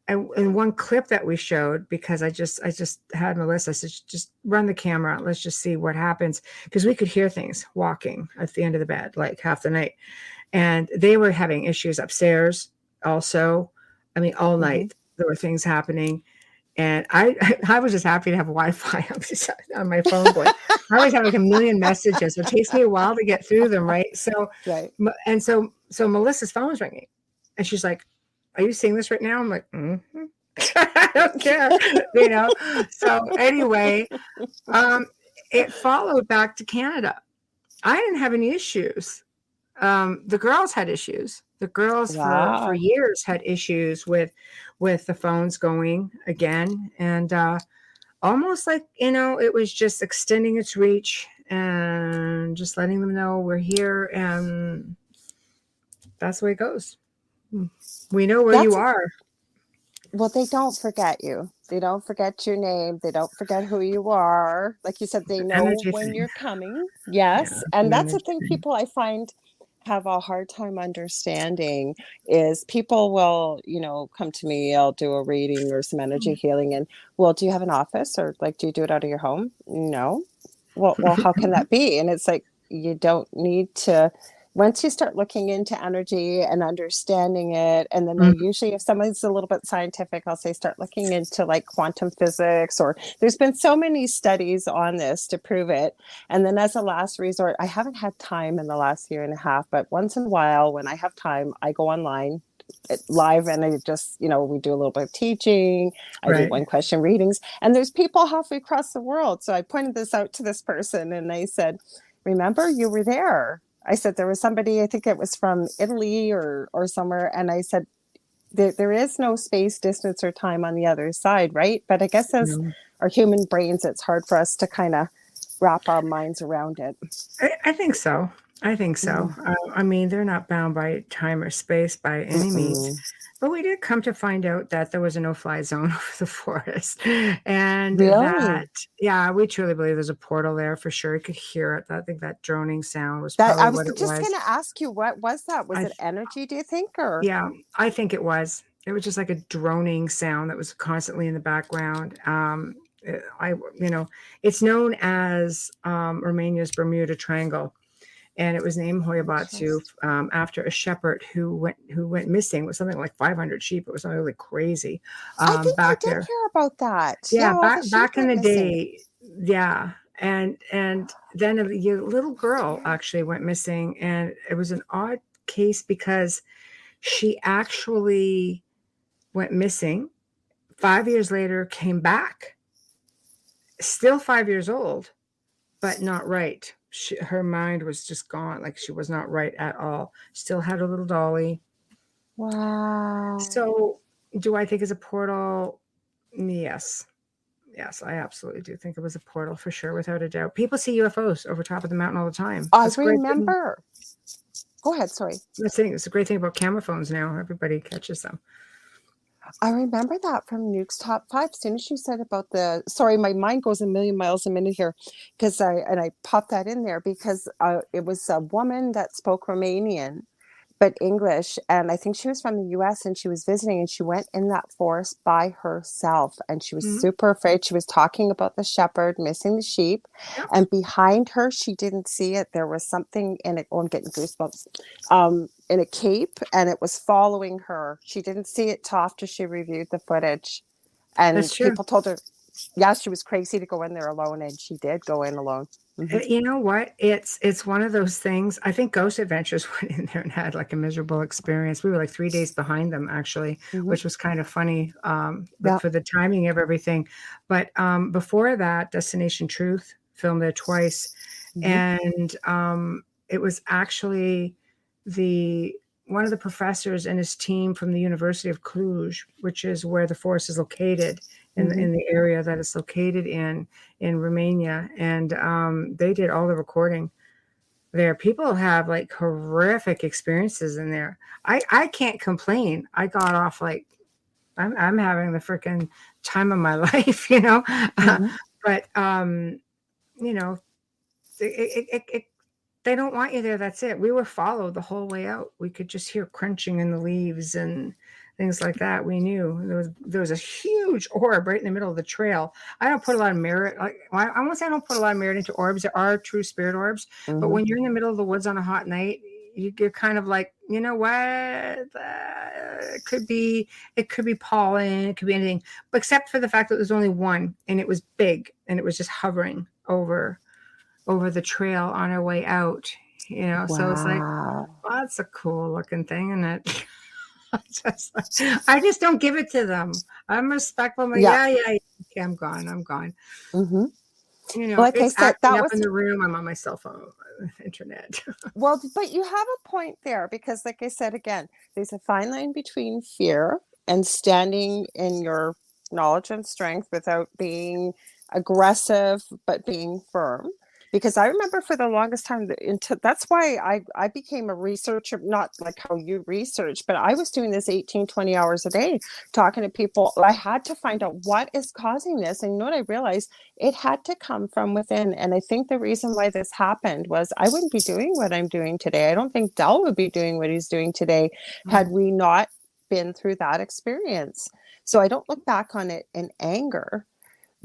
in one clip that we showed, because I just had Melissa, I said, just run the camera. Let's just see what happens. Because we could hear things walking at the end of the bed, like half the night. And they were having issues upstairs also. I mean, all night there were things happening, and I was just happy to have Wi-Fi on my phone. I always have like a million messages. So it takes me a while to get through them, right? So, right. And so Melissa's phone was ringing, and she's like, "Are you seeing this right now?" I'm like, mm-hmm. I don't care, So anyway, it followed back to Canada. I didn't have any issues. The girls had issues. The girls for years had issues with the phones going again, and almost like it was just extending its reach and just letting them know we're here, and that's the way it goes. We know where you are. Well, they don't forget you. They don't forget your name. They don't forget who you are. Like you said, they know when you're coming. Yes, and that's the thing people I find have a hard time understanding is people will, come to me, I'll do a reading or some energy healing, and, well, do you have an office, or like, do you do it out of your home? No. Well, how can that be? And it's like, you don't need to. Once you start looking into energy and understanding it, and then usually if somebody's a little bit scientific, I'll say start looking into like quantum physics, or there's been so many studies on this to prove it. And then as a last resort, I haven't had time in the last year and a half, but once in a while when I have time, I go online live, and I just, we do a little bit of teaching. I do 1-question readings, and there's people halfway across the world. So I pointed this out to this person, and I said, remember, you were there. I said, there was somebody, I think it was from Italy or somewhere. And I said, there is no space, distance, or time on the other side, right? But I guess as our human brains, it's hard for us to kind of wrap our minds around it. I think so. I think so. I mean, they're not bound by time or space by any means. Mm-mm. But we did come to find out that there was a no-fly zone over the forest. And Really? that, yeah, we truly believe there's a portal there for sure. You could hear it. I think that droning sound was That probably I was what it just was. going to ask you, what was that? Was I, it energy, do you think, or? yeah, I think it was. It was just like a droning sound that was constantly in the background. You know, it's known as Romania's Bermuda Triangle, and it was named Hoyabatsu Interesting. after a shepherd who went missing with something like 500 sheep. It was something really crazy I think I back did there. hear about that. Yeah, Yeah, all the sheep back in went the missing. day. Yeah, and then a little girl actually went missing, and it was an odd case because she actually went missing. 5 years later, came back, still 5 years old, but not right. Her mind was just gone. Like she was not right at all. Still had a little dolly. Wow. So, do I think it's a portal? Yes. Yes, I absolutely do think it was a portal for sure, without a doubt. People see UFOs over top of the mountain all the time. I That's a great thing. remember. Go ahead, sorry. It's a great thing about camera phones now. Everybody catches them. I remember that from Nuke's top five. As soon as you said about the, sorry, my mind goes a million miles a minute here, because I popped that in there because it was a woman that spoke Romanian, but English, and I think she was from the US, and she was visiting, and she went in that forest by herself, and she was Mhm. super afraid. She was talking about the shepherd missing the sheep, Yep. and behind her, she didn't see it. There was something in it. Oh, I'm getting goosebumps. In a cape, and it was following her. She didn't see it till after she reviewed the footage, That's and true. people told her, yeah, she was crazy to go in there alone, and she did go in alone. You know what? It's one of those things. I think Ghost Adventures went in there and had like a miserable experience. We were like 3 days behind them actually, Mm-hmm. which was kind of funny Yeah. for the timing of everything. But before that, Destination Truth filmed there twice, Mm-hmm. and it was actually the one of the professors and his team from the University of Cluj, which is where the forest is located, in the area that it's located in Romania, and they did all the recording there. People have like horrific experiences in there. I can't complain. I got off like I'm having the freaking time of my life, you know. Mm-hmm. But you know, it they don't want you there. That's it. We were followed the whole way out. We could just hear crunching in the leaves and things like that. We knew there was a huge orb right in the middle of the trail. I don't put a lot of merit. Like, I won't say I don't put a lot of merit into orbs. There are true spirit orbs, but Mm-hmm. when you're in the middle of the woods on a hot night, you're kind of like, you know what? It could be pollen. It could be anything, but except for the fact that there's only one, and it was big, and it was just hovering over the trail on our way out, you know. So it's like, Wow. well, that's a cool looking thing, isn't it? I just don't give it to them. I'm respectful. I'm like, Yeah. yeah, okay, I'm gone. Mm-hmm. You know, Like I it's said, acting that up was, in the room. I'm on my cell phone, internet. well, but you have a point there, because, like I said, again, there's a fine line between fear and standing in your knowledge and strength without being aggressive, but being firm. Because I remember for the longest time, that's why I became a researcher, not like how you research, but I was doing this 18, 20 hours a day, talking to people. I had to find out what is causing this. And you know what I realized? It had to come from within. And I think the reason why this happened was I wouldn't be doing what I'm doing today. I don't think Del would be doing what he's doing today had we not been through that experience. So I don't look back on it in anger.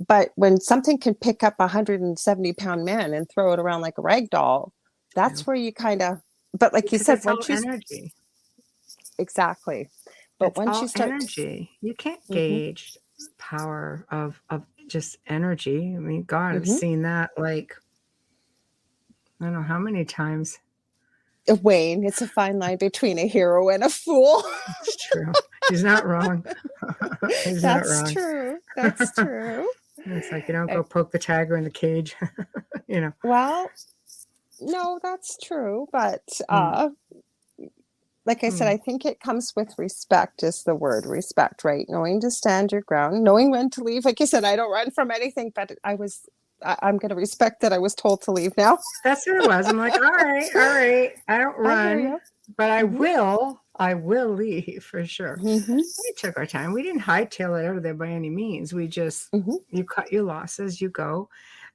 But when something can pick up a 170-pound man and throw it around like a rag doll, Yeah. that's where you kind of, but like you Because said, it's all once you, energy. exactly. But It's once you all start, energy. You can't mm-hmm, gauge power of just energy. I mean, God, I've mm-hmm. seen that like I don't know how many times. Wayne, it's a fine line between a hero and a fool. It's true. He's not wrong. He's not That's wrong. true. That's true. It's like you don't go poke the tiger in the cage, you know. Well, no, that's true. But Mm, like I said, mm. I think it comes with respect, is the word, respect, right? Knowing to stand your ground, knowing when to leave. Like you said, I don't run from anything, but I was I'm going to respect that I was told to leave now. That's what it was. I'm like, all right. I don't I hear run, you. but Mm-hmm. I will leave for sure. Mm-hmm. We took our time. We didn't hightail it out of there by any means. We just, Mm-hmm. you cut your losses, you go,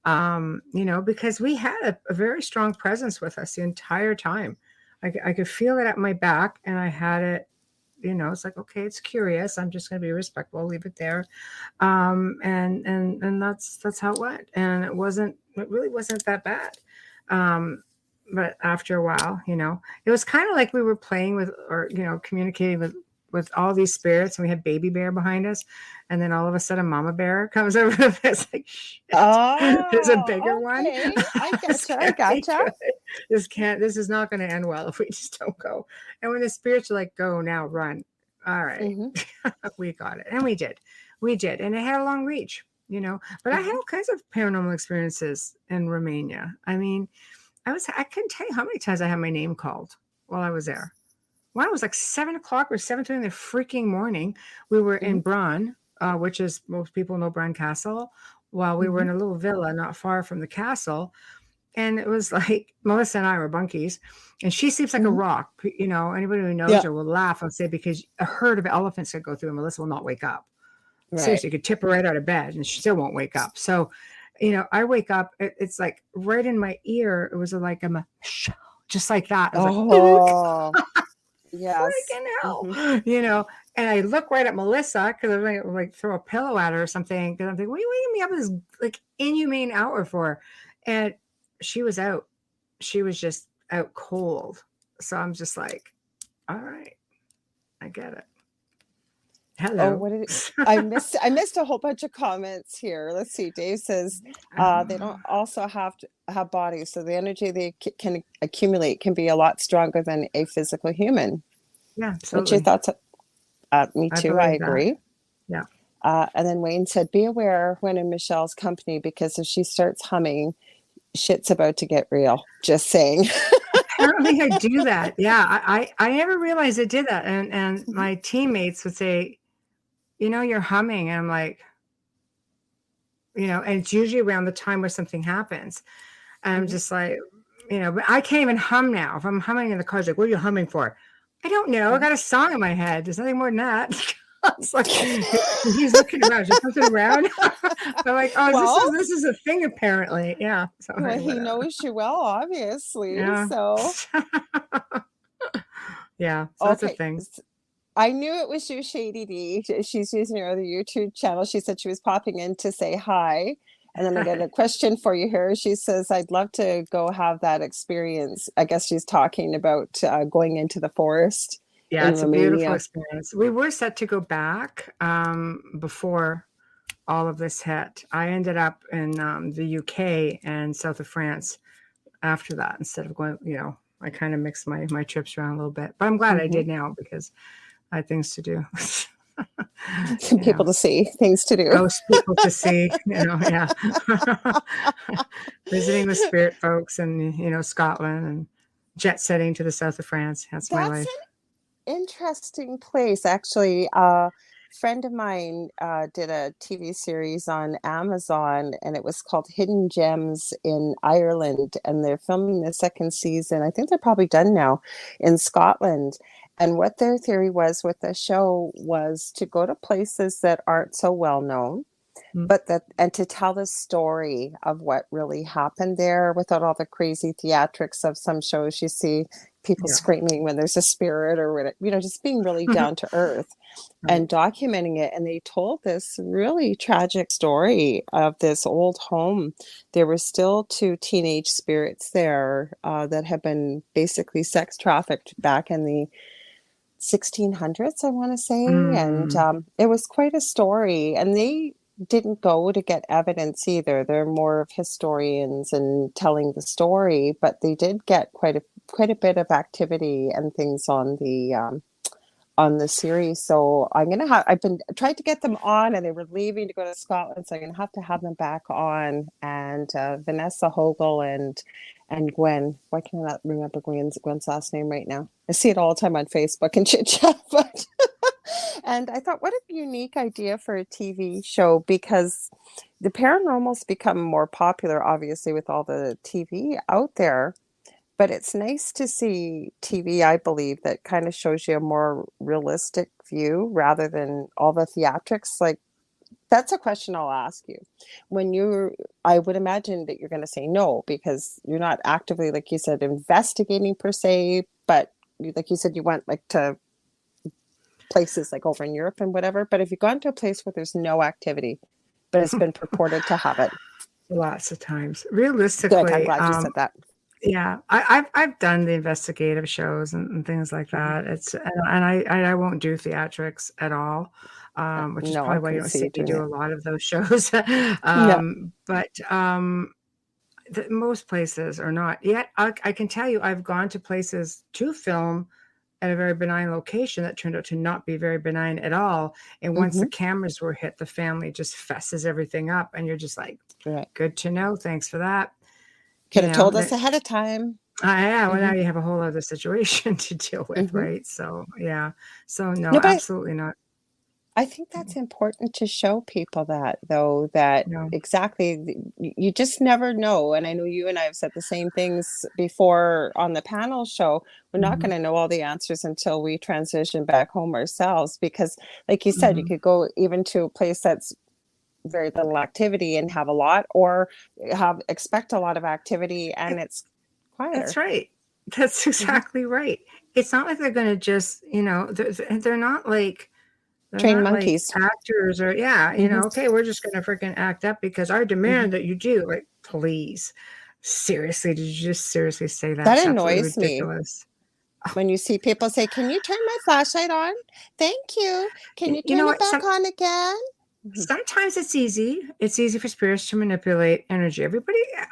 because we had a very strong presence with us the entire time. I could feel it at my back, and I had it, it's like, okay, it's curious. I'm just going to be respectful, leave it there. And that's how it went. And it really wasn't that bad. But after a while, it was kind of like we were playing with, or, communicating with all these spirits, and we had baby bear behind us. And then all of a sudden mama bear comes over to us like, shit, there's a bigger one. Okay. I gotcha. This is not going to end well if we just don't go. And when the spirits are like, go now, run. All right. Mm-hmm. We got it. And we did. And it had a long reach, but I had all kinds of paranormal experiences in Romania. I mean, I couldn't tell you how many times I had my name called while I was there. When it was like 7:00 or 7:30 in the freaking morning, we were in Bran, which is, most people know Bran Castle, while we were in a little villa not far from the castle. And it was like, Melissa and I were bunkies, and she sleeps like a rock. Anybody who knows her will laugh and say, because a herd of elephants could go through and Melissa will not wake up. Right. Seriously, you could tip her right out of bed and she still won't wake up. So, I wake up, it's like right in my ear. It was like, I'm just like that. I was like, yes. Freaking hell, and I look right at Melissa because I'm like throw a pillow at her or something. Because I'm thinking, what are you waking me up at this like inhumane hour for? And she was out. She was just out cold. So I'm just like, all right, I get it. Hello. Oh, what did I missed a whole bunch of comments here. Let's see. Dave says they don't also have to have bodies, so the energy they can accumulate can be a lot stronger than a physical human. Yeah, absolutely. What's your thoughts? Me too. I agree. That. Yeah. And then Wayne said, "Be aware when in Michelle's company, because if she starts humming, shit's about to get real." Just saying. Apparently I do that. Yeah, I never realized I did that. And my teammates would say, you're humming. And I'm like, and it's usually around the time where something happens. And I'm just like, but I can't even hum now. If I'm humming in the car, it's like, what are you humming for? I don't know. I got a song in my head. There's nothing more than that. It's like he's looking around. Just looking around. I'm like, this is a thing apparently. Yeah. So, well, he knows you well, obviously. Yeah. So yeah. So that's a thing. I knew it was you, Shady D. She's using her other YouTube channel. She said she was popping in to say hi. And then I got a question for you here. She says, I'd love to go have that experience. I guess she's talking about going into the forest. Yeah, it's Romania. A beautiful experience. We were set to go back before all of this hit. I ended up in the UK and south of France after that, instead of going, I kind of mixed my trips around a little bit. But I'm glad I did now, because I had things to do. People to see, things to do. Ghost people to see, yeah. Visiting the spirit folks and, Scotland, and jet setting to the south of France. That's my life. An interesting place, actually. A friend of mine did a TV series on Amazon, and it was called Hidden Gems in Ireland. And they're filming the second season. I think they're probably done now, in Scotland. And what their theory was with the show was to go to places that aren't so well known, and to tell the story of what really happened there without all the crazy theatrics of some shows you see people screaming when there's a spirit or whatever, just being really down to earth and documenting it. And they told this really tragic story of this old home. There were still 2 teenage spirits there that had been basically sex trafficked back in the 1600s, I want to say. And it was quite a story. And they didn't go to get evidence either. They're more of historians and telling the story, but they did get quite a bit of activity and things on the series. So I've been trying to get them on, and they were leaving to go to Scotland, so I'm gonna have them back on. And Vanessa Hogle and Gwen. Why can't I not remember Gwen's last name right now? I see it all the time on Facebook and chit chat, but and I thought, what a unique idea for a TV show, because the paranormal's become more popular, obviously, with all the TV out there. But it's nice to see TV, I believe, that kind of shows you a more realistic view rather than all the theatrics. Like, that's a question I'll ask you. I would imagine that you're going to say no, because you're not actively, like you said, investigating per se, but like you said, you went like to places like over in Europe and whatever. But if you've gone to a place where there's no activity, but it's been purported to have it. Lots of times. Good, Realistically, I'm glad you said that. yeah, I've done the investigative shows and things like that. It's and I won't do theatrics at all, which is No, I probably why you couldn't don't see see you me doing do it. a lot of those shows. Yeah. But most places are not yet. I can tell you, I've gone to places to film at a very benign location that turned out to not be very benign at all. And once the Mm-hmm. cameras were hit, the family just fesses everything up, and you're just like, Right. good to know. Thanks for that. Could You have know, told us ahead of time. yeah, well, now Mm-hmm. you have a whole other situation to deal with, Mm-hmm. right? So, yeah. So, no, No, but absolutely not. I think that's important to show people that, though, that No. exactly you just never know. And I know you and I have said the same things before on the panel show. We're not Mhm, going to know all the answers until we transition back home ourselves, because, like you said, you mhm. could go even to a place that's very little activity and have a lot, or expect a lot of activity and it's That's quieter. right. That's Mm-hmm. exactly right. It's not like they're gonna just, they're not like Trained monkeys. actors or yeah, Mm-hmm. okay, we're just gonna freaking act up because I Mm-hmm. demand that you do. Like, please. Seriously, did you just seriously say that? That It's absolutely annoys me. ridiculous. When you see people say, "Can you turn my flashlight on? Thank you. Can you You know turn it what? back on again?" Mhm, Sometimes it's easy. It's easy for spirits to manipulate energy.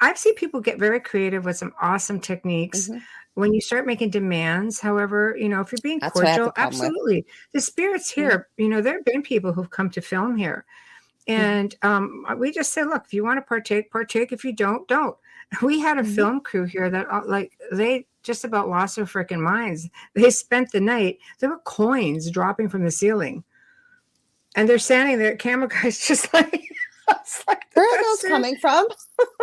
I've seen people get very creative with some awesome techniques. mhm. When you start making demands, however, if you're being That's what I have the cordial, problem with. absolutely. The spirits Mhm, here, there have been people who've come to film here. mhm, And we just say, look, if you want to partake, partake. If you don't, don't. We had a mhm. film crew here that, they just about lost their freaking minds. They spent the night, there were coins dropping from the ceiling. And they're standing there, camera guys, just like, it's like the Where are best those series. coming from?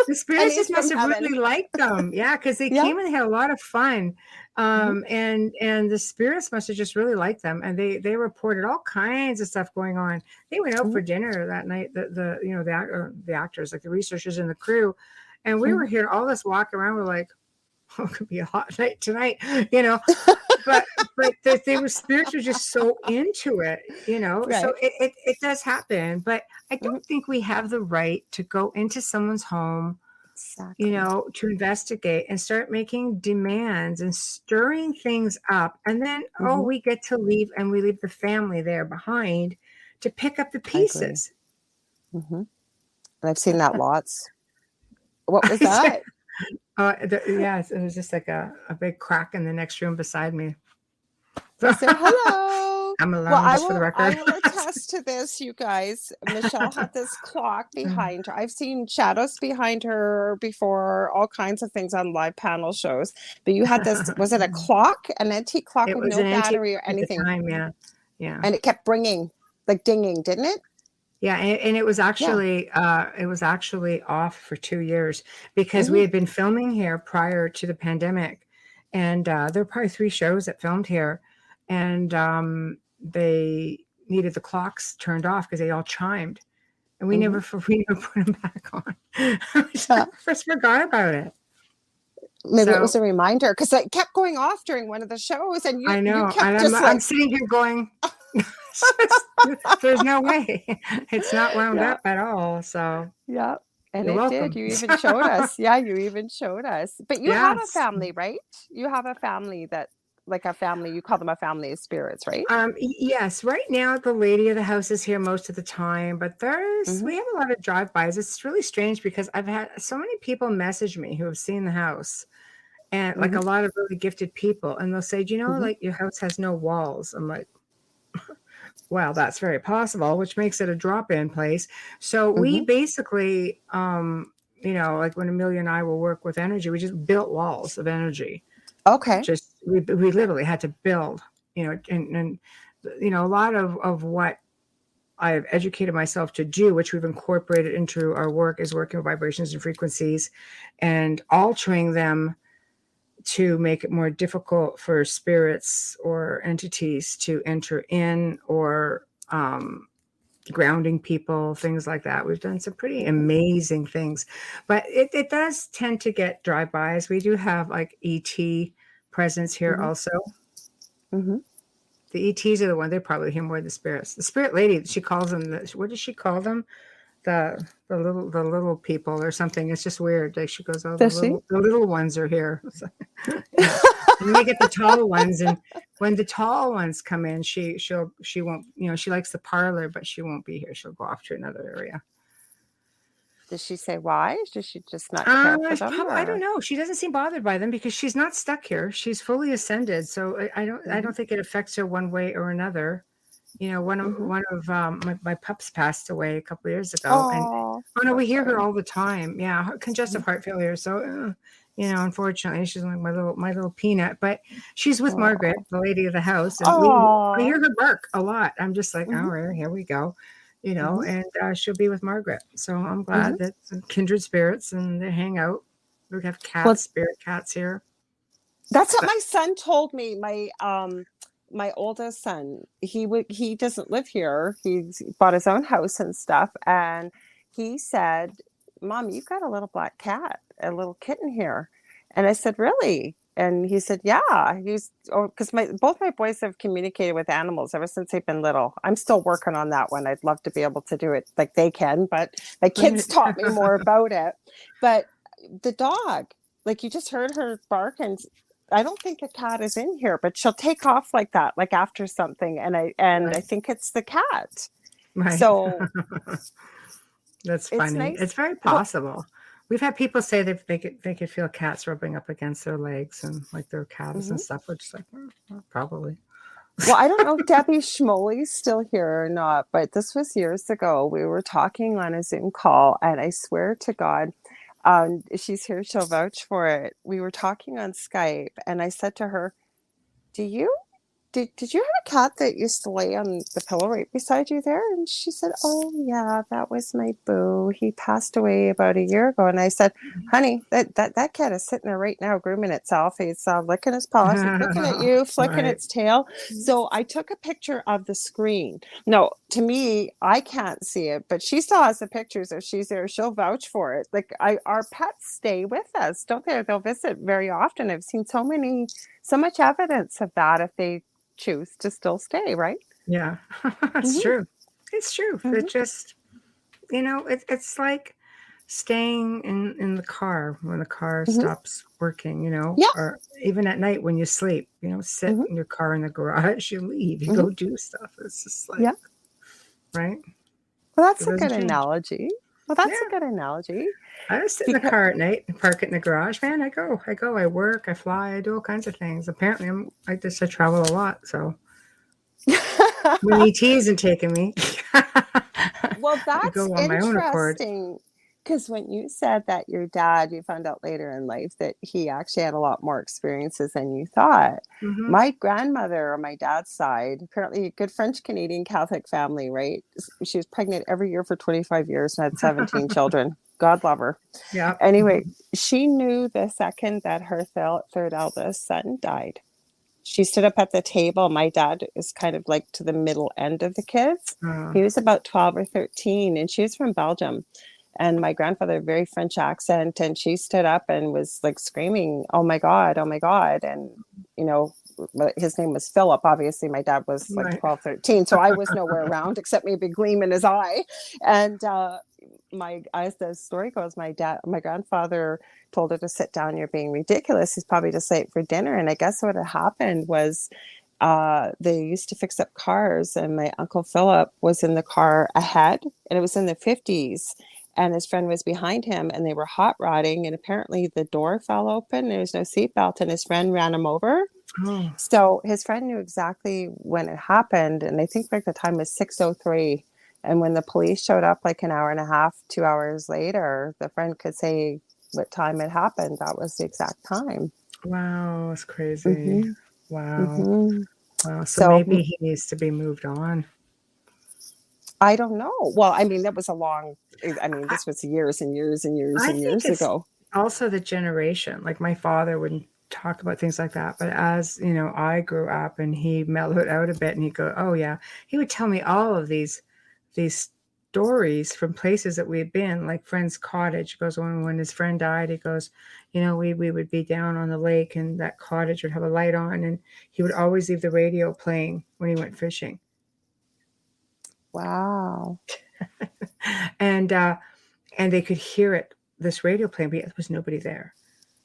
The spirits Pennies just must from have heaven. really liked them. Yeah, because they Yeah. came and had a lot of fun. Mhm, And the spirits must have just really liked them. And they reported all kinds of stuff going on. They went out mhm, for dinner that night, the actors, like the researchers and the crew. And we were mhm. hearing all this walk around. We're like, oh, it could be a hot night tonight, you know. But they were spirits were just so into it. So Right. it does happen. But I Mhm. don't think we have the right to go into someone's home, Exactly. to investigate and start making demands and stirring things up. And then, oh, Mhm. we get to leave and we leave the family there behind to pick up the I agree. pieces. Mhm. And I've seen that lots. What was Yeah, that? it was just like a big crack in the next room beside me. So Was there hello? I'm Well, alone, I just for the will I record. will attest to this, you guys. Michelle had this clock behind her. I've seen shadows behind her before, all kinds of things on live panel shows. But you had this, was it a clock? An antique clock It with was no an antique battery or at the anything. time, yeah. Yeah. And it kept ringing, like dinging, didn't it? Yeah, and Yeah. it was actually off for 2 years because we Hmm. had been filming here prior to the pandemic, and, there were probably 3 shows that filmed here, and, they needed the clocks turned off because they all chimed, and Hmm. we never put them back on. Yeah. Just forgot about it. Maybe it was So, a reminder, because it kept going off during one of the shows and you I you know, and kept I'm just I'm like, sitting here going, "There's no way. It's not wound yeah. up at all." So, Yeah, and you're it did. welcome. You even showed us. Yeah, you even showed us. But you have a Yes. family, right? You have a family that, like a family, you call them a family of spirits, right? Yes, right now the lady of the house is here most of the time, but Mhm, we have a lot of drive-bys. It's really strange because I've had so many people message me who have seen the house, and like mhm, a lot of really gifted people, and they'll say, "Do you know, mhm, like your house has no walls?" I'm like, well, that's very possible, which makes it a drop-in place. So we mhm. basically, like when Amelia and I will work with energy, we just built walls of energy. Okay. Just we literally had to build, and a lot of what I've educated myself to do, which we've incorporated into our work, is working with vibrations and frequencies and altering them to make it more difficult for spirits or entities to enter in, or grounding people, things like that. We've done some pretty amazing things, but it does tend to get drive-bys. We do have like ET presence here also. Mm-hmm. The ETs are the one, they probably hear more of the spirits. The spirit lady, she calls them, what does she call them? The little people or something. It's just weird. Like she goes, oh, Does she? the little ones are here. Yeah. And we get the tall ones, and when the tall ones come in, she won't, she likes the parlor, but she won't be here. She'll go off to another area. Does she say why? Does she just not care for them? I don't know. She doesn't seem bothered by them because she's not stuck here. She's fully ascended, so I don't think it affects her one way or another. One of my pups passed away a couple of years ago, and we hear her all the time. Yeah, congestive heart failure. So, unfortunately, she's like my little peanut. But she's with Margaret, the lady of the house, and I hear her bark a lot. I'm just like, oh, here we go, and she'll be with Margaret. So I'm glad that some kindred spirits and they hang out. We have cats, spirit cats here. That's what my son told me. My oldest son, he doesn't live here. He's bought his own house and stuff. And he said, Mom, you've got a little black cat, a little kitten here. And I said, really? And he said, yeah. Because both my boys have communicated with animals ever since they've been little. I'm still working on that one. I'd love to be able to do it like they can, but my kids taught me more about it. But the dog, like you just heard her bark, and I don't think a cat is in here, but she'll take off like that, like after something. And I think it's the cat. Right. So that's funny. Nice. It's very possible. We've had people say that they could feel cats rubbing up against their legs and like their calves and stuff. We're just like, probably. Well, I don't know if Debbie Schmoley's still here or not, but this was years ago. We were talking on a Zoom call, and I swear to God, if she's here, she'll vouch for it. We were talking on Skype, and I said to her, did you have a cat that used to lay on the pillow right beside you there? And she said, oh yeah, that was my Boo. He passed away about a year ago. And I said, honey, that cat is sitting there right now grooming itself. It's licking his paws, looking at you, flicking its tail. So I took a picture of the screen. No, to me, I can't see it, but she still has the pictures. If she's there, she'll vouch for it. Like our pets stay with us, don't they? They'll visit very often. I've seen so much evidence of that if they choose to still stay, right? Yeah, it's true. It's true. It just, it's like staying in the car when the car stops working, or even at night when you sleep, sit in your car in the garage, you leave, you go do stuff. It's just like, right? Well, that's a good analogy. A good analogy. I just sit in the car at night and park it in the garage. Man, I go, I work, I fly, I do all kinds of things. Apparently I travel a lot. So when ET isn't taking me, well, that's interesting. Because when you said that your dad, you found out later in life that he actually had a lot more experiences than you thought. My grandmother on my dad's side, apparently a good French Canadian Catholic family, right? She was pregnant every year for 25 years and had 17 children. God love her. Yeah. Anyway, she knew the second that her third eldest son died. She stood up at the table. My dad is kind of like to the middle end of the kids. He was about 12 or 13, and she was from Belgium. And my grandfather, very French accent, and she stood up and was like screaming, oh my God, oh my God. And, his name was Philip. Obviously, my dad was like 12, 13. So I was nowhere around except maybe a gleam in his eye. And as the story goes, my grandfather told her to sit down. You're being ridiculous. He's probably just late for dinner. And I guess what had happened was they used to fix up cars, and my Uncle Philip was in the car ahead, and it was in the 50s. And his friend was behind him, and they were hot rodding. And apparently the door fell open. There was no seatbelt, and his friend ran him over. So his friend knew exactly when it happened. And I think like the time was 6:03. And when the police showed up like an hour and a half, 2 hours later, the friend could say what time it happened. That was the exact time. Wow, that's crazy. Wow. Wow. So maybe he needs to be moved on. I don't know. Well, I mean, that was a long, I mean, this was years and years and years I and think years it's ago. also the generation. Like my father wouldn't talk about things like that, but as you know, I grew up and he mellowed out a bit, and he'd go, "Oh yeah," he would tell me all of these stories from places that we had been, like friend's cottage. He goes, when his friend died, he goes, you know, we would be down on the lake, and that cottage would have a light on, and he would always leave the radio playing when he went fishing. Wow. and and they could hear it, this radio playing, but there was nobody there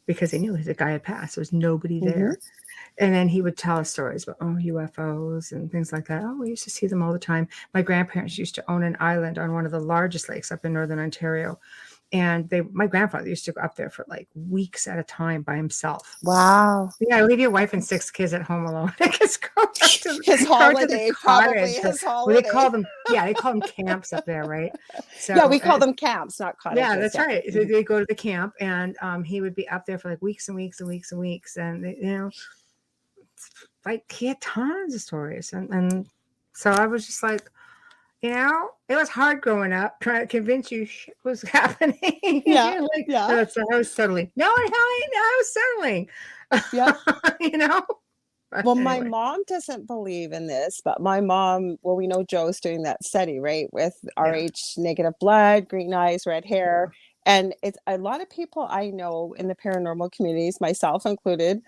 because they knew the guy had passed. There was nobody Mm-hmm. there. And then he would tell us stories about UFOs and things like that. Oh, we used to see them all the time. My grandparents used to own an island on one of the largest lakes up in northern Ontario. And my grandfather used to go up there for like weeks at a time by himself. Wow. Yeah, leave your wife and 6 kids at home alone. I guess go up to His holiday, the probably cottage. his Well, holiday. they call them camps up there, right? So Yeah, we call them camps, not yeah, cottages. that's right. So they go to the camp, and he would be up there for like weeks and weeks and weeks and weeks, and like he had tons of stories, and so I was just like, it was hard growing up trying to convince you shit was happening. Yeah, Like, yeah, so I was settling. No, I was settling. yeah. you know. But Well, my anyway, mom doesn't believe in this, but my mom, well, we know Joe's doing that study, right? With yeah, RH negative blood, green eyes, red hair. yeah. And it's a lot of people I know in the paranormal communities, myself included,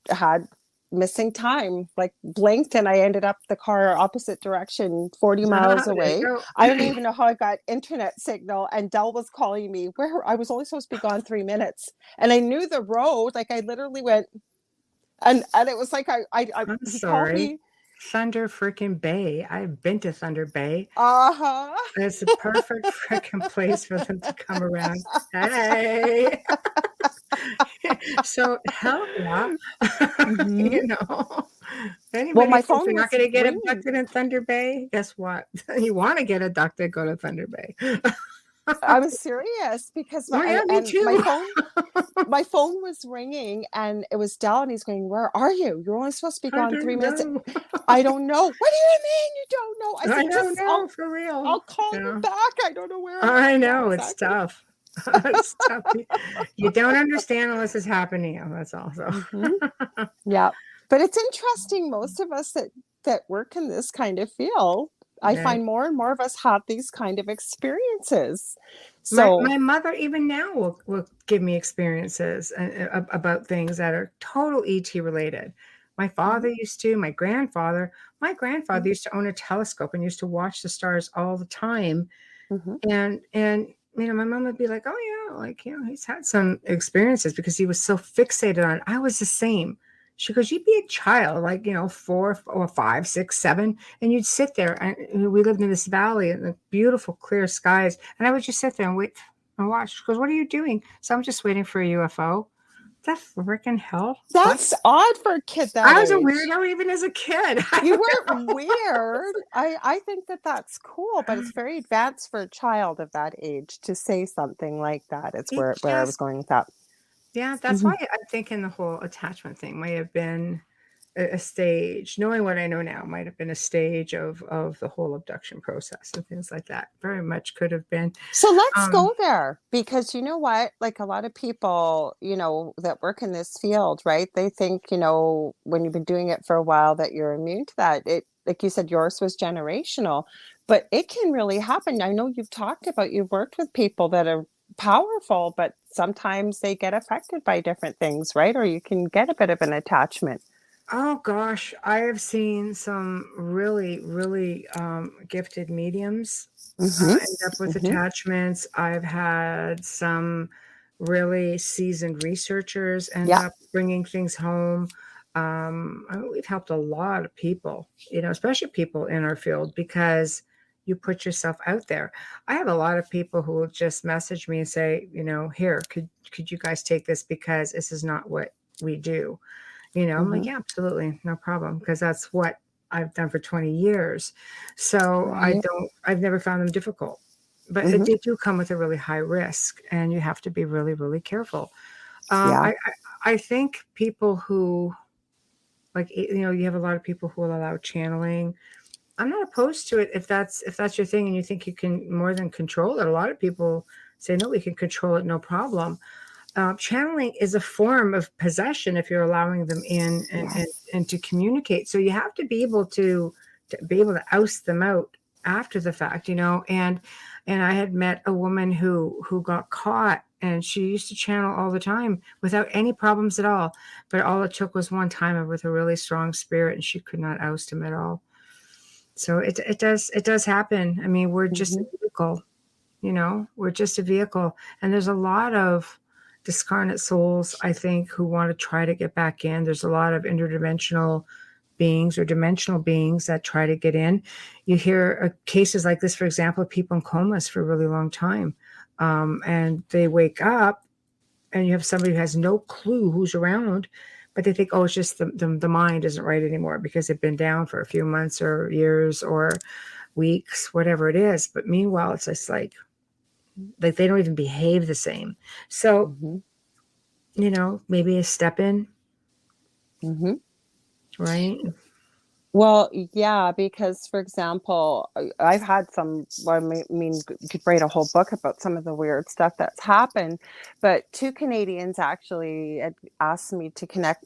had missing time, like blinked and I ended up the car opposite direction 40 miles There away. you I don't go. even know how I got internet signal, and Dell was calling me where I was only supposed to be gone 3 minutes, and I knew the road. Like I literally went, and it was like I'm he called sorry. me. Thunder freaking Bay. I've been to Thunder Bay. Uh-huh. It's a perfect freaking place for them to come around. Hey. So hell yeah. Mm-hmm. you know. Well, Anybody my thinks phone they're not was gonna get ringing. abducted in Thunder Bay? Guess what? You want to get abducted, go to Thunder Bay. I was serious because Oh yeah, me my too. phone was ringing, and it was Dell, and he's going, "Where are you? You're only supposed to be I gone don't 3 minutes." know. I don't know. What do you mean you don't know? I I said, don't just know for real. I'll call you Yeah. back. I don't know where I I am now know it's exactly. tough. It's tough. You don't understand unless it's happening to you. That's all. So. Mm-hmm. Yeah. But it's interesting. Most of us that work in this kind of field, I Yeah. find more and more of us have these kind of experiences. My So, mother even now will give me experiences about things that are total ET related. My mhm, father used to, my grandfather mhm, used to own a telescope and used to watch the stars all the time. mhm. And my mom would be like, "Oh yeah, like he's had some experiences because he was so fixated on it." I was the same. She goes, "You'd be a child, like 4 or 5, 6, 7, and you'd sit there." And we lived in this valley and the beautiful clear skies, and I would just sit there and wait and watch. She goes, "What are you doing?" So I'm just waiting for a UFO. That freaking hell! What? That's odd for a kid that I was a age. weirdo even as a kid. I You don't weren't know. weird. I think that that's cool, but it's very advanced for a child of that age to say something like that. It's It where I was just going with that. Yeah, that's Mhm. why I'm thinking the whole attachment thing might have been a stage. Knowing what I know now might have been a stage of the whole abduction process and things like that. Very much could have been. So let's Um, go there, because you know what? Like a lot of people, that work in this field, right? They think, when you've been doing it for a while that you're immune to that. It, like you said, yours was generational, but it can really happen. I know you've worked with people that are powerful, but sometimes they get affected by different things, right? Or you can get a bit of an attachment. oh gosh, I have seen some really, really gifted mediums Mm-hmm. end up with Mm-hmm. attachments. I've had some really seasoned researchers end Yeah. up bringing things home. We've helped a lot of people, especially people in our field, because you put yourself out there. I have a lot of people who will just message me and say, here, could you guys take this because this is not what we do. I'm like, Mm-hmm. yeah, absolutely, no problem, because that's what I've done for 20 years. So Right. I've never found them difficult, but Mm-hmm. they do come with a really high risk, and you have to be really, really careful. Um, Yeah. I, I think people who, like, you have a lot of people who will allow channeling. I'm not opposed to it if that's your thing and you think you can more than control it. A lot of people say no, we can control it, no problem. Channeling is a form of possession if you're allowing them in and to communicate. So you have to be able to be able to oust them out after the fact, and I had met a woman who got caught, and she used to channel all the time without any problems at all. But all it took was one time with a really strong spirit, and she could not oust him at all. So it does happen. I mean, we're just a vehicle, we're just a vehicle. And there's a lot of discarnate souls, I think, who want to try to get back in. There's a lot of interdimensional beings or dimensional beings that try to get in. You hear cases like this, for example, people in comas for a really long time. And they wake up and you have somebody who has no clue who's around, but they think, oh, it's just the mind isn't right anymore because they've been down for a few months or years or weeks, whatever it is. But meanwhile, it's just like they don't even behave the same. So, maybe a step in, right? Well, yeah, because for example, I've had some, I mean, you could write a whole book about some of the weird stuff that's happened, but two Canadians actually had asked me to connect,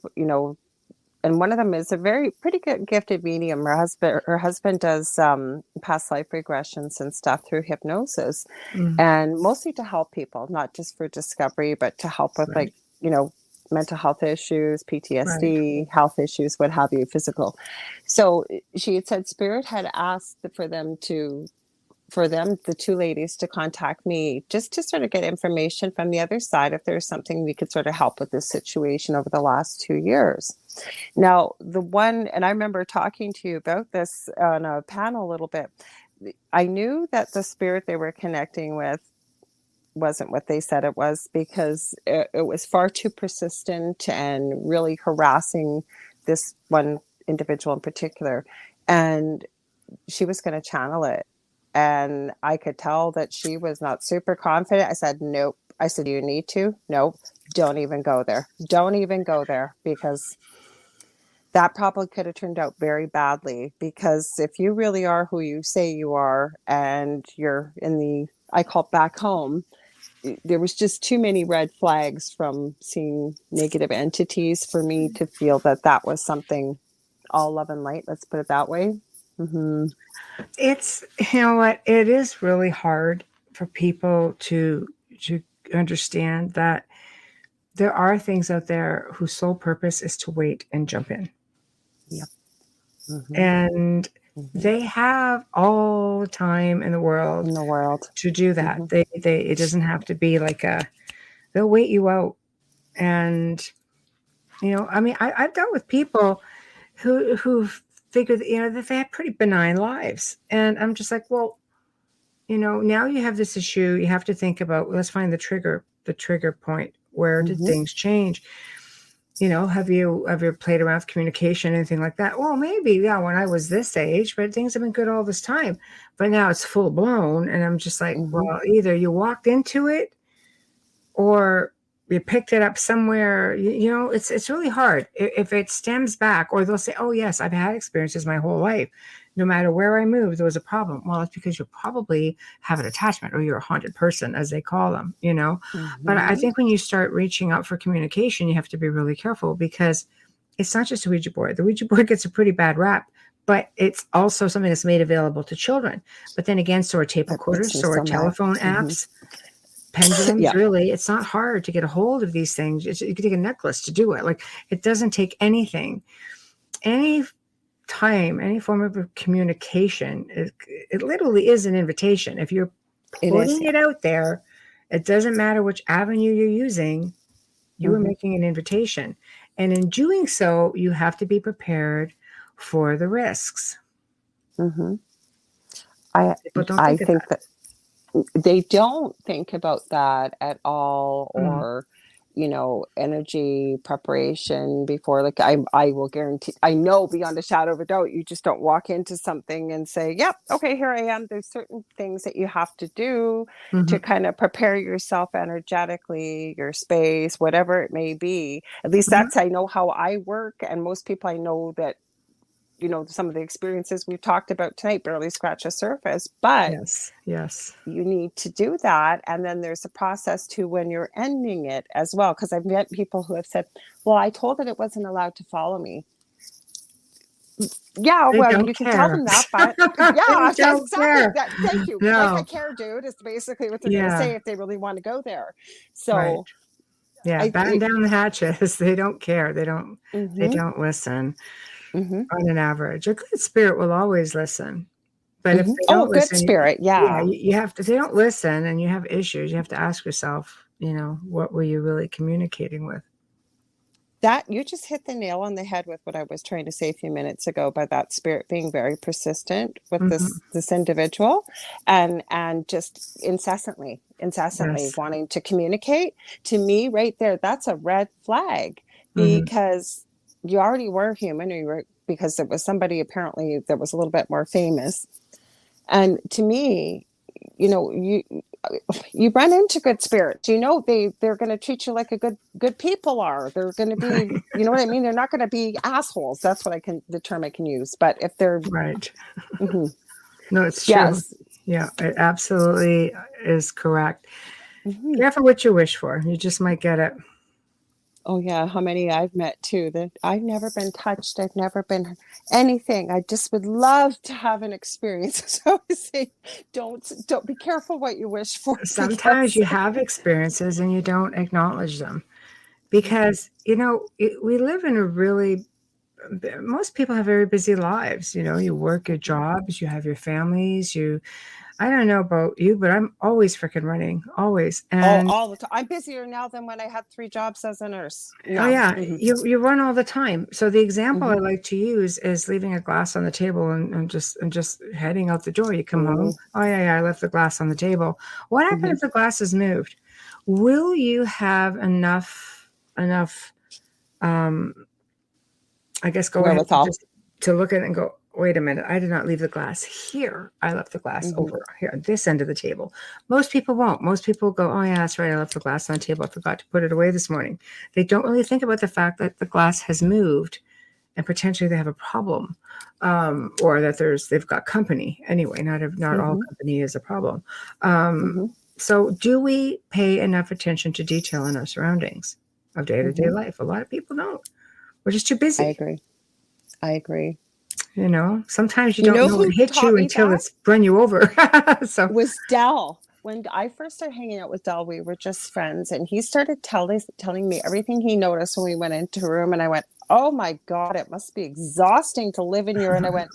and one of them is a pretty good gifted medium. Her husband does past life regressions and stuff through hypnosis, and mostly to help people, not just for discovery, but to help with mental health issues, PTSD, health issues, what have you, physical. So she had said Spirit had asked for them, the two ladies, to contact me just to sort of get information from the other side if there's something we could sort of help with this situation over the last 2 years. Now, and I remember talking to you about this on a panel a little bit. I knew that the spirit they were connecting with wasn't what they said it was, because it was far too persistent and really harassing this one individual in particular. And she was going to channel it. And I could tell that she was not super confident. I said, nope. I said, you need to? Nope. Don't even go there. Don't even go there, because that probably could have turned out very badly. Because if you really are who you say you are, and you're I call it back home, there was just too many red flags from seeing negative entities for me to feel that was something all love and light. Let's put it that way. It's, what, it is really hard for people to understand that there are things out there whose sole purpose is to wait and jump in. Yep. And they have all the time in the world to do that. It doesn't have to be like they'll wait you out. And, I mean, I've dealt with people who figure that, that they have pretty benign lives. And I'm just like, well, now you have this issue. You have to think about, let's find the trigger point. Where did things change? Have you played around with communication, anything like that? Well, maybe, yeah, when I was this age, but things have been good all this time. But now it's full blown. And I'm just like, well, either you walked into it or you picked it up somewhere. It's really hard if it stems back, or they'll say, oh, yes, I've had experiences my whole life. No matter where I moved, there was a problem. Well, it's because you probably have an attachment, or you're a haunted person, as they call them, But I think when you start reaching out for communication, you have to be really careful, because it's not just a Ouija board. The Ouija board gets a pretty bad rap, but it's also something that's made available to children. But then again, so are tape recorders, so are telephone apps, pendulums. Really, it's not hard to get a hold of these things. You can take a necklace to do it. Like, it doesn't take anything. Any form of communication, it literally is an invitation. If you're putting it out there, it doesn't matter which avenue you're using, you are making an invitation. And in doing so, you have to be prepared for the risks. I think that they don't think about that at all, or energy preparation before. Like, I will guarantee, I know beyond a shadow of a doubt, you just don't walk into something and say, yep, okay, here I am. There's certain things that you have to do to kind of prepare yourself energetically, your space, whatever it may be. At least that's, I know how I work. And most people I know that some of the experiences we've talked about tonight barely scratch the surface, but yes, you need to do that. And then there's a process to when you're ending it as well. Because I've met people who have said, well, I told it wasn't allowed to follow me. Yeah, they well, don't you can tell care. them that, but They yeah, don't exactly. care. Thank you. Like I No, care, dude, is basically what they're going to say if they really want to go there. So right. Yeah, batten down the hatches. They don't care. They don't listen on an average. A good spirit will always listen. But if they Oh, don't good listen, spirit. Yeah. you have to, if they don't listen and you have issues, you have to ask yourself, what were you really communicating with? That you just hit the nail on the head with what I was trying to say a few minutes ago about that spirit being very persistent with this individual and just incessantly Yes. wanting to communicate. To me, right there, that's a red flag Mhm. because you already were human, or you were, because it was somebody apparently that was a little bit more famous. And to me, you run into good spirits. They're going to treat you like a good people are. They're going to be, you know what I mean? They're not going to be assholes. That's the term I can use. But if they're Right. mm-hmm. No, it's true. Yes. Yeah, it absolutely is correct. Mm-hmm. Careful what you wish for. You just might get it. Oh yeah, how many I've met too that I've never been touched. I've never been anything. I just would love to have an experience. So I say, don't be careful what you wish for. Sometimes you have experiences and you don't acknowledge them because, we live in a really, most people have very busy lives. You work your jobs, you have your families, I don't know about you, but I'm always freaking running, always. And all the time. I'm busier now than when I had 3 jobs as a nurse. oh No. yeah, Mm-hmm. you run all the time. So the example I like to use is leaving a glass on the table and just heading out the door. You come home. Oh yeah, I left the glass on the table. What happens if the glass is moved? Will you have enough I guess go ahead to look at it and go, wait a minute, I did not leave the glass here. I left the glass over here at this end of the table. Most people won't. Most people go, oh yeah, that's right, I left the glass on the table. I forgot to put it away this morning. They don't really think about the fact that the glass has moved and potentially they have a problem, or that they've got company. Anyway, not all company is a problem. So do we pay enough attention to detail in our surroundings of day-to-day life? A lot of people don't. We're just too busy. I agree. Sometimes you don't know what hit you until it's run you over. So was Dell. When I first started hanging out with Dell, we were just friends, and he started telling me everything he noticed when we went into a room, and I went, oh my God, it must be exhausting to live in your, and I went,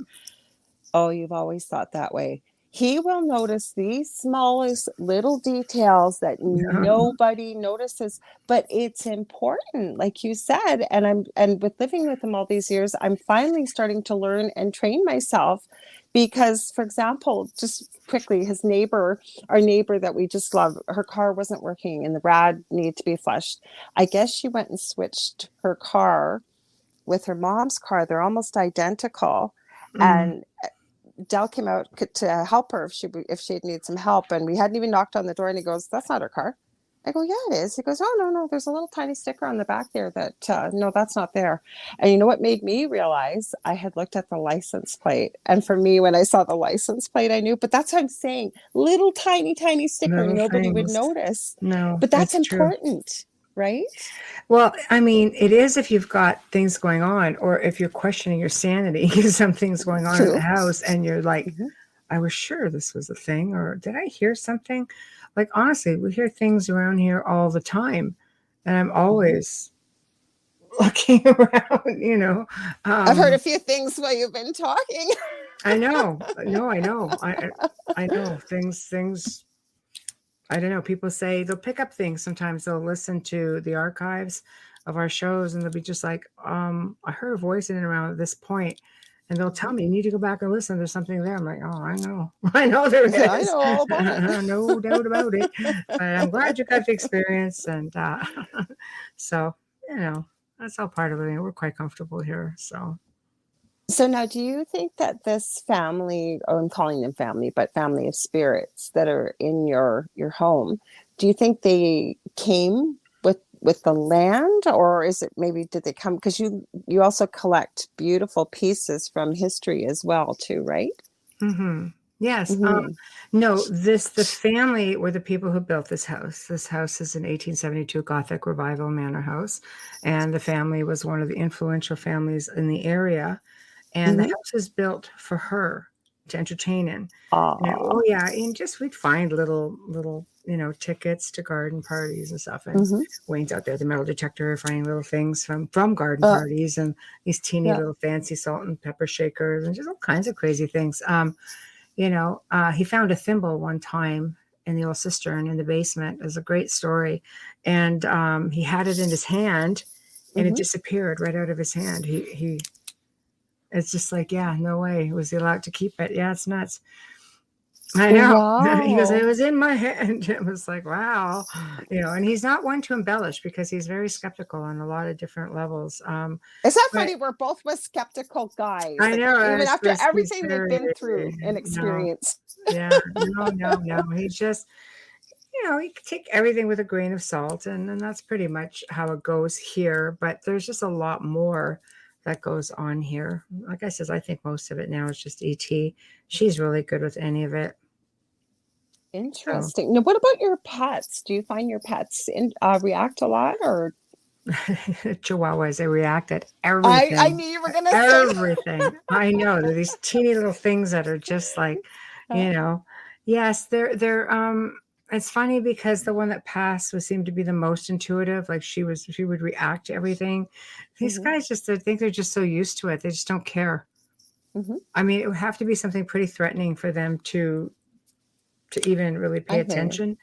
oh, you've always thought that way. He will notice these smallest little details that nobody notices, but it's important, like you said. And with living with him all these years, I'm finally starting to learn and train myself because, for example, just quickly, our neighbor that we just love, her car wasn't working and the rad needed to be flushed. I guess she went and switched her car with her mom's car. They're almost identical. And Dell came out to help her if she'd need some help, and we hadn't even knocked on the door, and he goes, that's not her car. I go, yeah, it is. He goes, oh, no, there's a little tiny sticker on the back there that no, that's not there. And you know what made me realize? I had looked at the license plate, and for me, when I saw the license plate, I knew. But that's what I'm saying, little tiny sticker, nobody would notice. No, but that's important. True. Right? Well, I mean, it is if you've got things going on, or if you're questioning your sanity, something's going on in the house, and you're like, I was sure this was a thing, or did I hear something? Like, honestly, we hear things around here all the time, and I'm always looking around, I've heard a few things while you've been talking. I know. No, I know. I know things. I don't know. People say they'll pick up things. Sometimes they'll listen to the archives of our shows and they'll be just like, I heard a voice in and around this point, and they'll tell me, you need to go back and listen. There's something there. I'm like, oh, I know. I know there is. I know all about it. No doubt about it. But I'm glad you got the experience. And so, that's all part of it. We're quite comfortable here. So now, do you think that this family, or I'm calling them family, but family of spirits that are in your home, do you think they came with with the land, or is it maybe did they come because you also collect beautiful pieces from history as well too, right? Mm-hmm. Yes. Mm-hmm. No, the family were the people who built this house. This house is an 1872 Gothic Revival manor house, and the family was one of the influential families in the area. And the Mm-hmm. house is built for her to entertain in. Ah. Oh yeah, and just we'd find little tickets to garden parties and stuff. And Mm-hmm. Wayne's out there, the metal detector, finding little things from garden Uh, parties and these teeny yeah. little fancy salt and pepper shakers and just all kinds of crazy things. He found a thimble one time in the old cistern in the basement. It was a great story. And he had it in his hand and it Mm-hmm. disappeared right out of his hand. It's just like, yeah, no way. Was he allowed to keep it? Yeah, it's nuts. I know. He goes, it Wow. was in my hand. It was like, wow. And he's not one to embellish because he's very skeptical on a lot of different levels. Is that But funny? We're both with skeptical guys, I like know even after he's everything they've very, been through and no, experienced. yeah, no. He's just, you can take everything with a grain of salt, and that's pretty much how it goes here. But there's just a lot more that goes on here. Like I said, I think most of it now is just ET. She's really good with any of it. So Interesting. Now, what about your pets? Do you find your pets react a lot, or Chihuahuas, they react at I everything. knew you were gonna say Everything. I know. They're these teeny little things that are just like, that. yes, they're it's funny because the one that passed would seem to be the most intuitive. Like she would react to everything. These Mm-hmm. guys I think they're just so used to it. They just don't care. Mm-hmm. I mean, it would have to be something pretty threatening for them to even really pay I hear you. attention.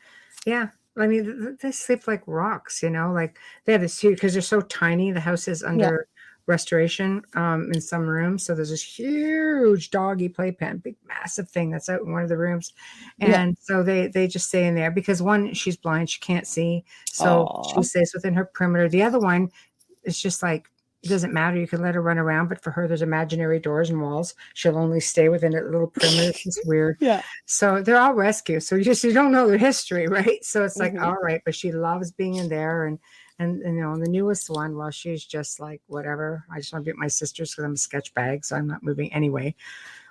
Yeah. I mean, they sleep like rocks, like they have this huge, because they're so tiny. The house is Yeah. under restoration in some rooms. So there's this huge doggy playpen, big, massive thing that's out in one of the rooms. Yeah. And so they just stay in there because one, she's blind, she can't see. So she Oh. stays within her perimeter. The other one is just like, it doesn't matter. You can let her run around, but for her, there's imaginary doors and walls. She'll only stay within a little perimeter. It's just weird. Yeah. So they're all rescue. So you don't know their history, right? So it's like, Mm-hmm. all right, but she loves being in there. And the newest one, well, she's just like, whatever. I just want to be with my sisters because I'm a sketch bag, so I'm not moving anyway.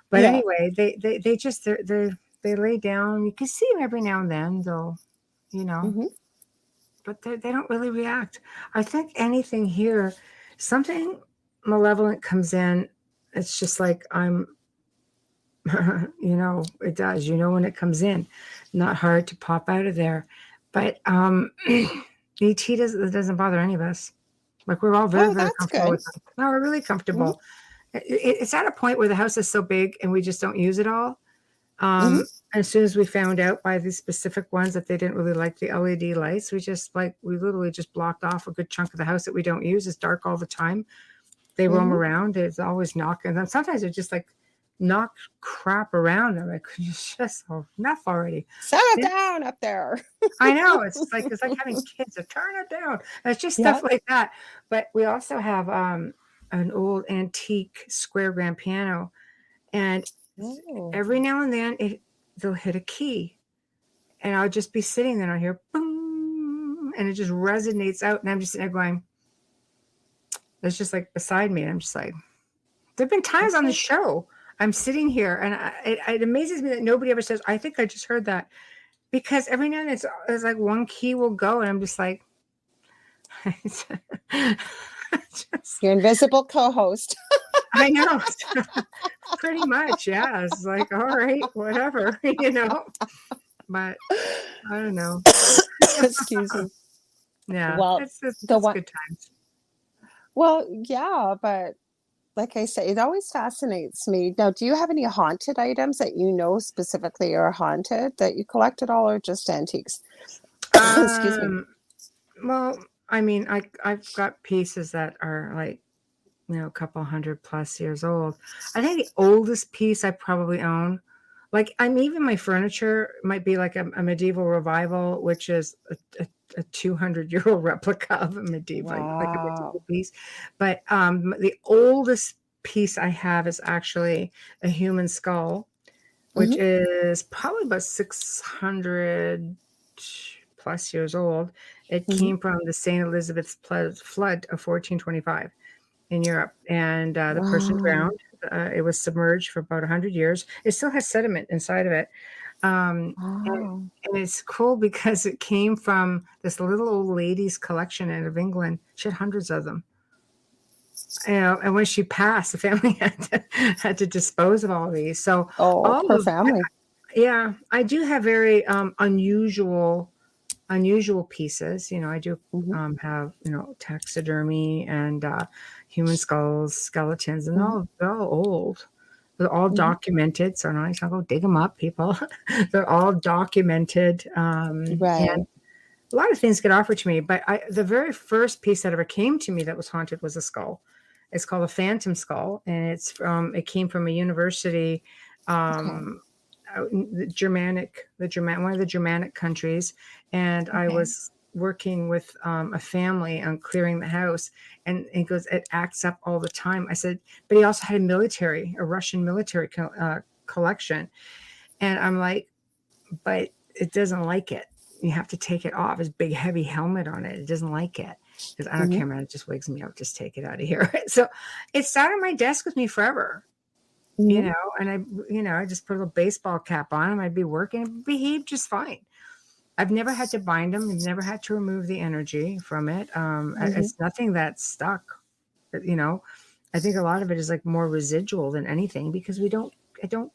But Yeah. anyway, they just they lay down. You can see them every now and then, though, Mm-hmm. but they don't really react. I think anything here, something malevolent comes in. It's just like it does. When it comes in, not hard to pop out of there. But ET doesn't bother any of us. Like we're all very, Oh, very that's comfortable good. with them. No, we're really Mm-hmm. comfortable. It's at a point where the house is so big and we just don't use it all. Mm-hmm. As soon as we found out by these specific ones that they didn't really like the LED lights, we literally just blocked off a good chunk of the house that we don't use. It's dark all the time. They roam Mm-hmm. around. It's always knocking. And sometimes they're just like knock crap around. I'm like, just enough already. Set it Yeah, down up there. I know. It's like having kids. Turn it down. It's just Yeah. stuff like that. But we also have an old antique square grand piano, and Oh. every now and then they'll hit a key, and I'll just be sitting there and I'll hear boom, and it just resonates out, and I'm just sitting there going, it's just like beside me, and I'm just like, there've been times on the Okay. show I'm sitting here, and it amazes me that nobody ever says, I think I just heard that, because every now and then it's like one key will go, and I'm just like, just, Your invisible co-host. I know, pretty much, yeah. It's like, all right, whatever, but I don't know. Excuse me. Yeah, Well, the it's one. good times. Well, yeah, but like I say, it always fascinates me. Now, do you have any haunted items that you know specifically are haunted that you collect at all, or just antiques? Excuse me. Well, I mean, I've got pieces that are like, a couple 100+ years old. I think the oldest piece I probably own, like, even my furniture might be like a medieval revival, which is a 200-year-old replica of a medieval Wow. piece. But the oldest piece I have is actually a human skull, which Mm-hmm. is probably about 600+ plus years old. It came from the St. Elizabeth's flood of 1425 in Europe, and the person Wow. drowned. It was submerged for about 100 years. It still has sediment inside of it. Um, and, Oh. and it's cool because it came from this little old lady's collection out of England. She had hundreds of them. And when she passed, the family had to dispose of all these. So Oh, all poor of family. yeah, I do have very unusual pieces. I do Hmm. have taxidermy and human skulls, skeletons, and Hmm. they're all old. They're all Hmm. documented, so now I can go dig them up, people. They're all documented, Right. and a lot of things get offered to me. But the very first piece that ever came to me that was haunted was a skull. It's called a phantom skull, and it came from a university, Okay. out in one of the Germanic countries, and I Okay. was working with a family on clearing the house, and he goes, it acts up all the time. I said, but he also had a Russian military collection, and I'm like, but it doesn't like it. You have to take it off. His big heavy helmet on it. It doesn't like it. Because I don't Hmm. care, man. It just wakes me up. Just take it out of here. So it sat on my desk with me forever, Hmm. and I just put a little baseball cap on him. I'd be working, it behaved just fine. I've never had to bind him. I've never had to remove the energy from it. Hmm. It's nothing that's stuck. You know, I think a lot of it is like more residual than anything because I don't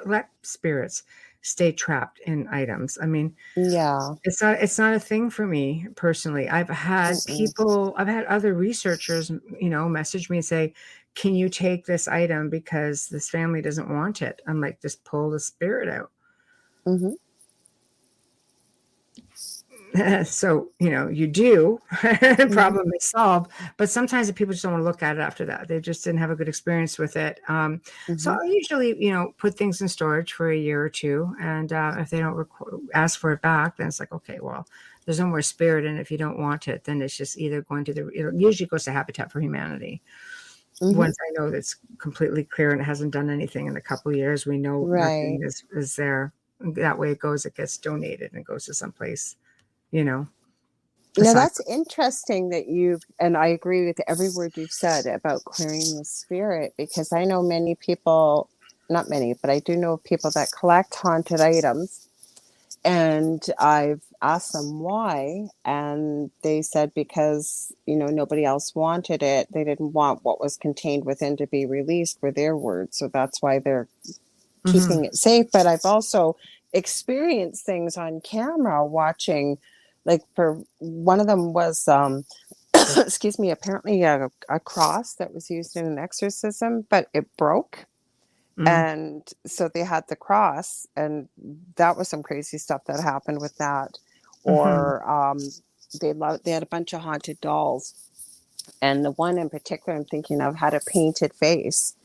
let spirits stay trapped in items. I mean, Yeah. it's not a thing for me personally. Mm-mm. I've had other researchers, message me and say, can you take this item because this family doesn't want it? I'm like, just pull the spirit out. Hmm. So, you do, Hmm. problem is solved. But sometimes the people just don't want to look at it after that. They just didn't have a good experience with it. So Hmm. I usually, put things in storage for a year or two. And if they don't ask for it back, then it's like, okay, well, there's no more spirit in it. If you don't want it, then it's just either going to it usually goes to Habitat for Humanity. Hmm. Once I know that's completely clear and it hasn't done anything in a couple of years, we know nothing Right. is there. That way it gets donated and it goes to someplace, you know, Now aside that's interesting that and I agree with every word you've said about clearing the spirit, because I know many people, not many, but I do know people that collect haunted items, and I've asked them why, and they said because, nobody else wanted it. They didn't want what was contained within to be released, were their words. So that's why they're from. keeping it safe. But I've also experienced things on camera watching, like for one of them was excuse me, apparently a cross that was used in an exorcism, but it broke. Hmm. And so they had the cross, and that was some crazy stuff that happened with that. Hmm. Or they had a bunch of haunted dolls, and the one in particular I'm thinking of had a painted face,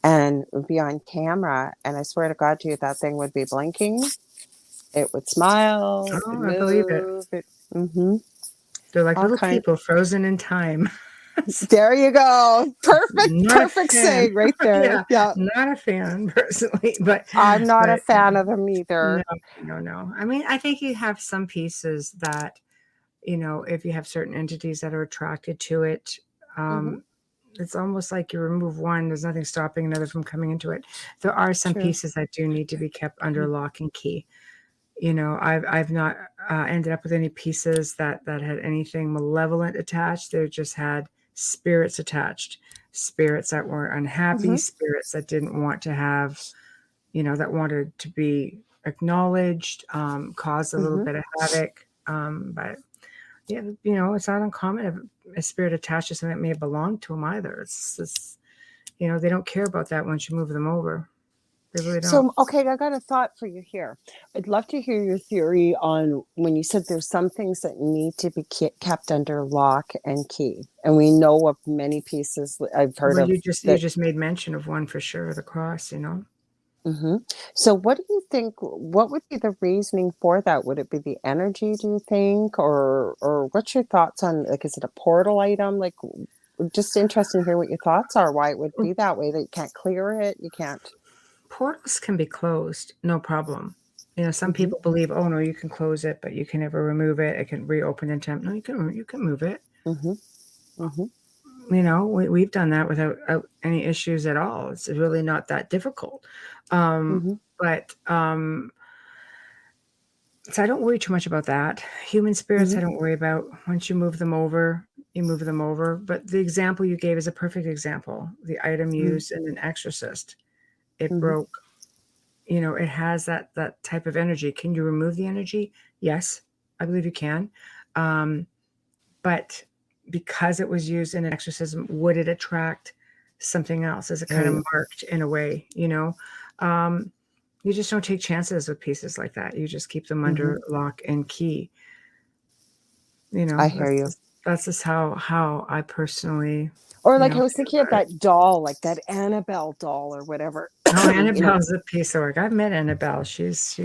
and it would be on camera, and I swear to God to you, that thing would be blinking. It would smile, it would Oh, I believe it. move. Mm-hmm. They're like All little kind. people frozen in time. There you go. Perfect, Not a perfect fan. saying right there. Yeah, Yeah. not a fan personally, but I'm not a but fan of them no, either. no. I mean, I think you have some pieces that, if you have certain entities that are attracted to it, Mm-hmm. um, it's almost like you remove one, there's nothing stopping another from coming into it. There are some True. pieces that do need to be kept under lock and key. I've not ended up with any pieces that had anything malevolent attached. They just had spirits attached, spirits that were unhappy, Mm-hmm. spirits that didn't want to have, that wanted to be acknowledged, caused a little Mm-hmm. bit of havoc. But yeah, it's not uncommon if a spirit attaches something that may belong to them either. It's they don't care about that once you move them over. They really don't. So, okay, I got a thought for you here. I'd love to hear your theory on when you said there's some things that need to be kept under lock and key. And we know of many pieces I've heard Well, of you that. just made mention of one for sure, the cross. Hmm. So, what do you think? What would be the reasoning for that? Would it be the energy, do you think? Or what's your thoughts on, like, is it a portal item? Like, just interested to hear what your thoughts are, why it would Well, be that way, that you can't clear it, you can't. portals can be closed, no problem. You know, some people believe, oh no, you can close it, but you can never remove it. It can reopen in time. No, you can move it. You know, we've done that without any issues at all. It's really not that difficult. But so I don't worry too much about that. Human spirits, I don't worry about. Once you move them over, you move them over. But the example you gave is a perfect example. The item used in an exorcist, it broke. You know, it has that type of energy. Can you remove the energy? Yes, I believe you can. But because it was used in an exorcism, would it attract something else? Is it kind of marked in a way? You know, you just don't take chances with pieces like that. You just keep them under lock and key. You know, I hear you. That's just how I personally. Or like I was thinking of that doll, like that Annabelle doll or whatever. Oh, Annabelle's a piece of work. I've met Annabelle. She's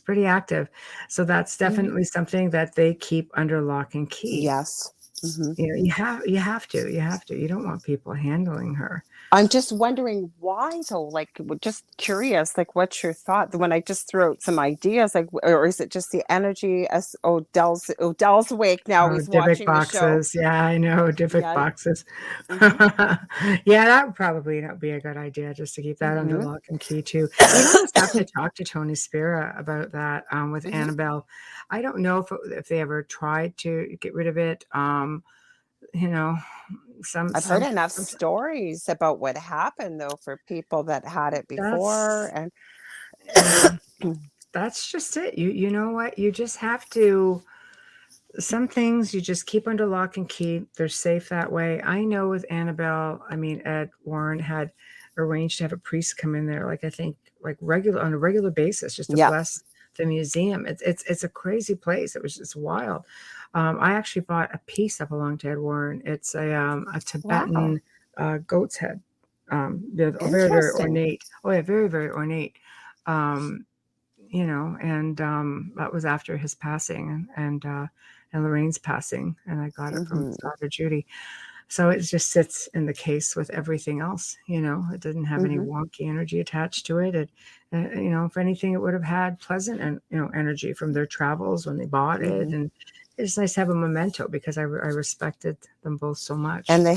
pretty active. So that's definitely something that they keep under lock and key. Yes. You know, you have to. You don't want people handling her. I'm just wondering why though, like just curious, like what's your thought when I just threw out some ideas, like, or is it just the energy as Odell's awake now, he's watching boxes. the show. Yeah, I know, different boxes. Yeah, that would probably not be a good idea, just to keep that under lock and key too. We almost have to talk to Tony Spira about that with Annabelle. I don't know if they ever tried to get rid of it. You know, I've heard enough stories about what happened though for people that had it before, and that's just it. You know what? You just have to. Some things you just keep under lock and key. They're safe that way. I know with Annabelle, I mean, Ed Warren had arranged to have a priest come in there, like I think, like on a regular basis, just to bless the museum. It's a crazy place. It's wild. I actually bought a piece that belonged to Ed Warren. It's a Tibetan goat's head. They're very, very ornate. Oh yeah, very, very ornate. You know, and that was after his passing and Lorraine's passing, and I got it from his daughter Judy. So it just sits in the case with everything else. You know, it didn't have any wonky energy attached to it. It, you know, if anything, it would have had pleasant and energy from their travels when they bought it, and it's nice to have a memento because I respected them both so much. And the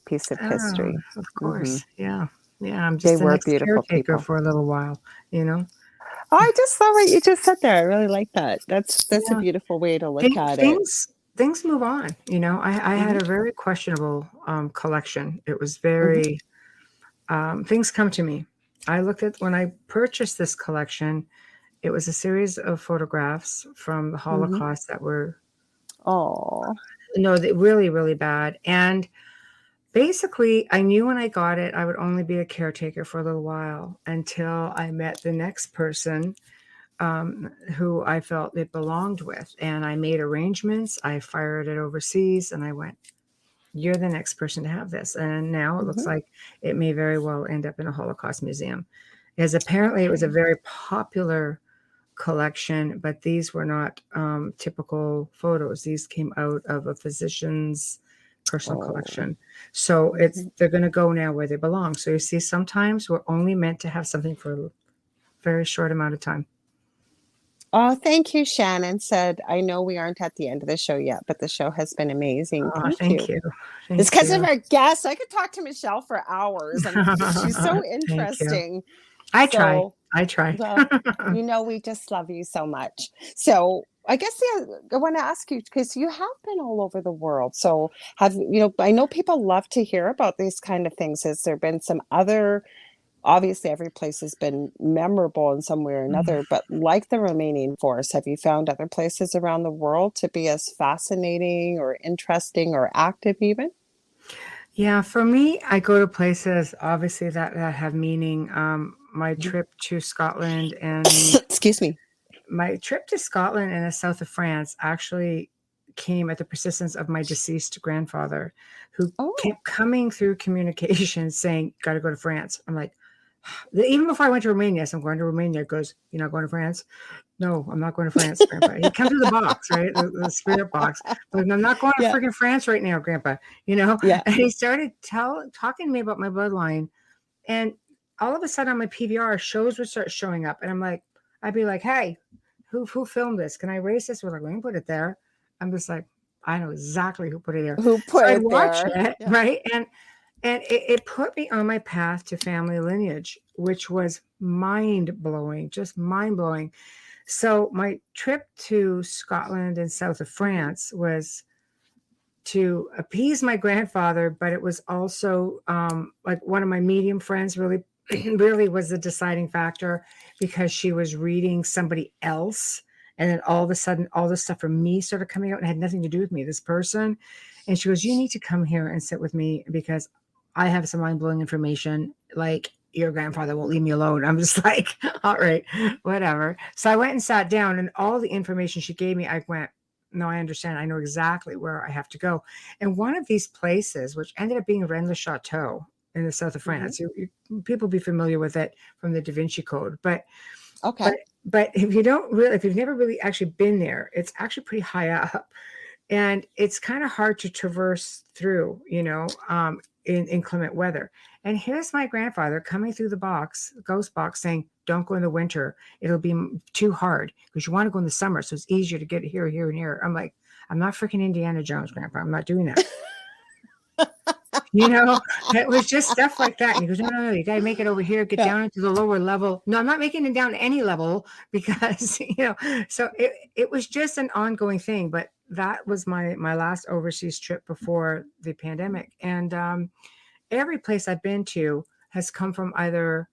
piece of history, of course, yeah. I'm just the next caretaker for a little while, you know. Oh, I just saw what you just said there. I really like that. That's a beautiful way to look at it. Things move on. You know, I had a very questionable collection. It was very, things come to me. I looked at, when I purchased this collection, it was a series of photographs from the Holocaust that were, really, really bad. And basically, I knew when I got it, I would only be a caretaker for a little while until I met the next person who I felt it belonged with. And I made arrangements. I fired it overseas and I went, you're the next person to have this. And now it looks like it may very well end up in a Holocaust museum. Because apparently it was a very popular collection, but these were not typical photos. These came out of a physician's personal collection. So they're going to go now where they belong. So you see, sometimes we're only meant to have something for a very short amount of time. Oh, thank you. Shannon said, I know we aren't at the end of the show yet, but the show has been amazing. Thank you. It's because of our guests. I could talk to Michelle for hours. She's so interesting. I try. Well, you know, we just love you so much. So I guess I want to ask you, because you have been all over the world. So I know people love to hear about these kind of things. Has there been some other, obviously every place has been memorable in some way or another, but like the remaining forest, have you found other places around the world to be as fascinating or interesting or active even? Yeah, for me, I go to places obviously that have meaning. My trip to Scotland and excuse me. My trip to Scotland and the south of France actually came at the persistence of my deceased grandfather, who kept coming through communication saying, got to go to France. I'm like, even before I went to Romania, so I'm going to Romania. It goes, you're not going to France? No, I'm not going to France, Grandpa. He comes through the box, right? The spirit box. But I'm not going to freaking France right now, Grandpa. You know? Yeah. And he started talking to me about my bloodline. And all of a sudden on my PVR, shows would start showing up, and I'd be like, hey, who filmed this? Can I erase this? We're like, we can put it there. I'm just like, I know exactly who put it there. Who So put I'd it watch there? it, Yeah. right? And it put me on my path to family lineage, which was mind-blowing, just mind-blowing. So my trip to Scotland and south of France was to appease my grandfather, but it was also like one of my medium friends really really was the deciding factor, because she was reading somebody else, and then all of a sudden all this stuff from me started coming out and had nothing to do with me, this person. And she goes, you need to come here and sit with me because I have some mind-blowing information, like your grandfather won't leave me alone. I'm just like, all right, whatever. So I went and sat down, and all the information she gave me, I went, no, I understand. I know exactly where I have to go. And one of these places, which ended up being Rennes-le-Château in the south of France, people be familiar with it from the Da Vinci Code. But Okay. but if you've never really actually been there, it's actually pretty high up, and it's kind of hard to traverse through, in inclement weather. And here's my grandfather coming through the ghost box, saying, don't go in the winter. It'll be too hard because you want to go in the summer. So it's easier to get here, here, and here. I'm like, I'm not freaking Indiana Jones, Grandpa. I'm not doing that. It was just stuff like that. And he goes, no, you got to make it over here, get down into the lower level. No, I'm not making it down to any level because, so it was just an ongoing thing. But that was my last overseas trip before the pandemic. And every place I've been to has come from either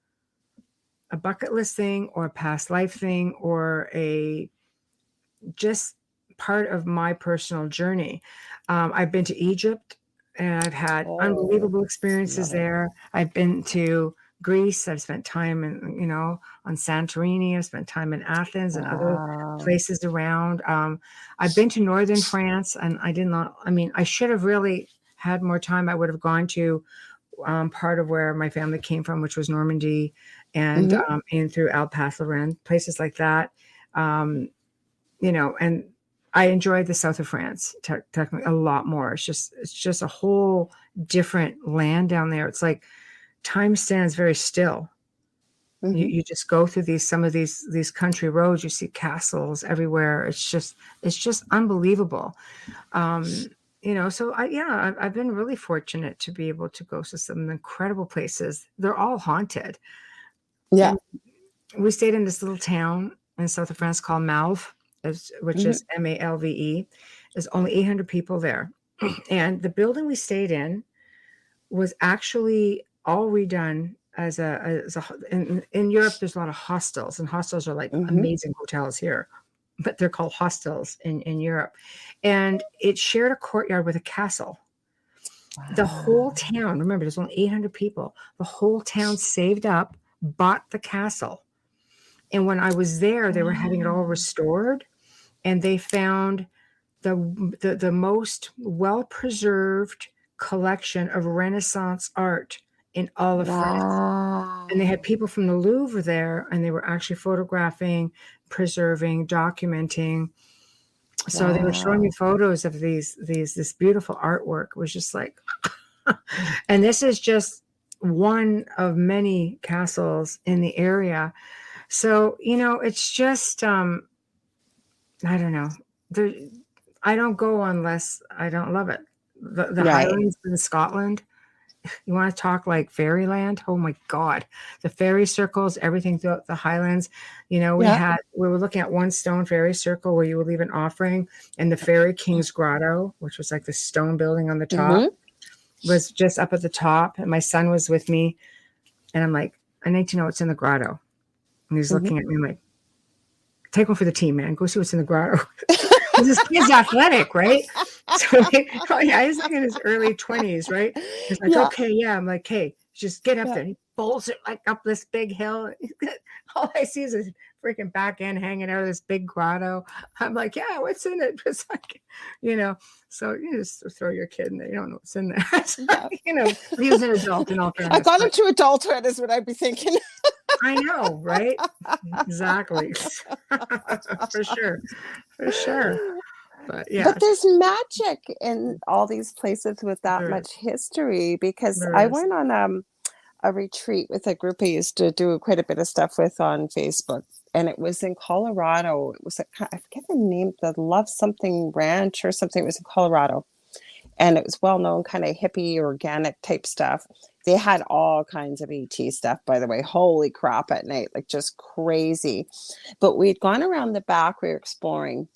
a bucket list thing or a past life thing or a just part of my personal journey. I've been to Egypt, and I've had unbelievable experiences there. I've been to Greece. I've spent time on Santorini. I've spent time in Athens and other places around. I've been to northern France, and I should have really had more time. I would have gone to part of where my family came from, which was Normandy, and in through Alpes-Lorraine, places like that. And I enjoyed the south of France technically a lot more. It's just a whole different land down there. It's like time stands very still. You just go through some of these country roads. You see castles everywhere. It's just unbelievable. So I've been really fortunate to be able to go to some incredible places. They're all haunted. Yeah. And we stayed in this little town in south of France called Malve, which is Malve. There's only 800 people there. And the building we stayed in was actually all redone in Europe. There's a lot of hostels, and hostels are like amazing hotels here, but they're called hostels in Europe. And it shared a courtyard with a castle. Wow. The whole town, remember, there's only 800 people. The whole town saved up, bought the castle. And when I was there, they were having it all restored, and they found the most well-preserved collection of Renaissance art in all of France. And they had people from the Louvre there, and they were actually photographing, preserving, documenting. So they were showing me photos of this beautiful artwork. It was just like, and this is just one of many castles in the area. So, it's just, I don't know. I don't go unless I don't love it. The Highlands in Scotland, you want to talk like fairyland? Oh my God. The fairy circles, everything throughout the Highlands. We were looking at one stone fairy circle where you would leave an offering, and the Fairy King's Grotto, which was like the stone building on the top, was just up at the top. And my son was with me, and I'm like, I need to know what's in the grotto. And he's looking at me like, take one for the team, man. Go see what's in the grotto. This kid's athletic, right? So he's like in his early 20s, right? He's like, okay, yeah. I'm like, hey, just get up there. He bolts it like up this big hill. All I see is his freaking back end hanging out of this big grotto. I'm like, yeah, what's in it? It's like, so you just throw your kid in there. You don't know what's in there. So, he was an adult in all fairness. I got him to adulthood is what I'd be thinking. I know, right? Exactly. For sure. But there's magic in all these places with that much history, because I went on a retreat with a group I used to do quite a bit of stuff with on Facebook. And it was in Colorado. It was I forget the name, the Love Something Ranch or something. It was in Colorado. And it was well known, kind of hippie, organic type stuff. They had all kinds of ET stuff, by the way. Holy crap at night, like just crazy. But we'd gone around the back, we were exploring,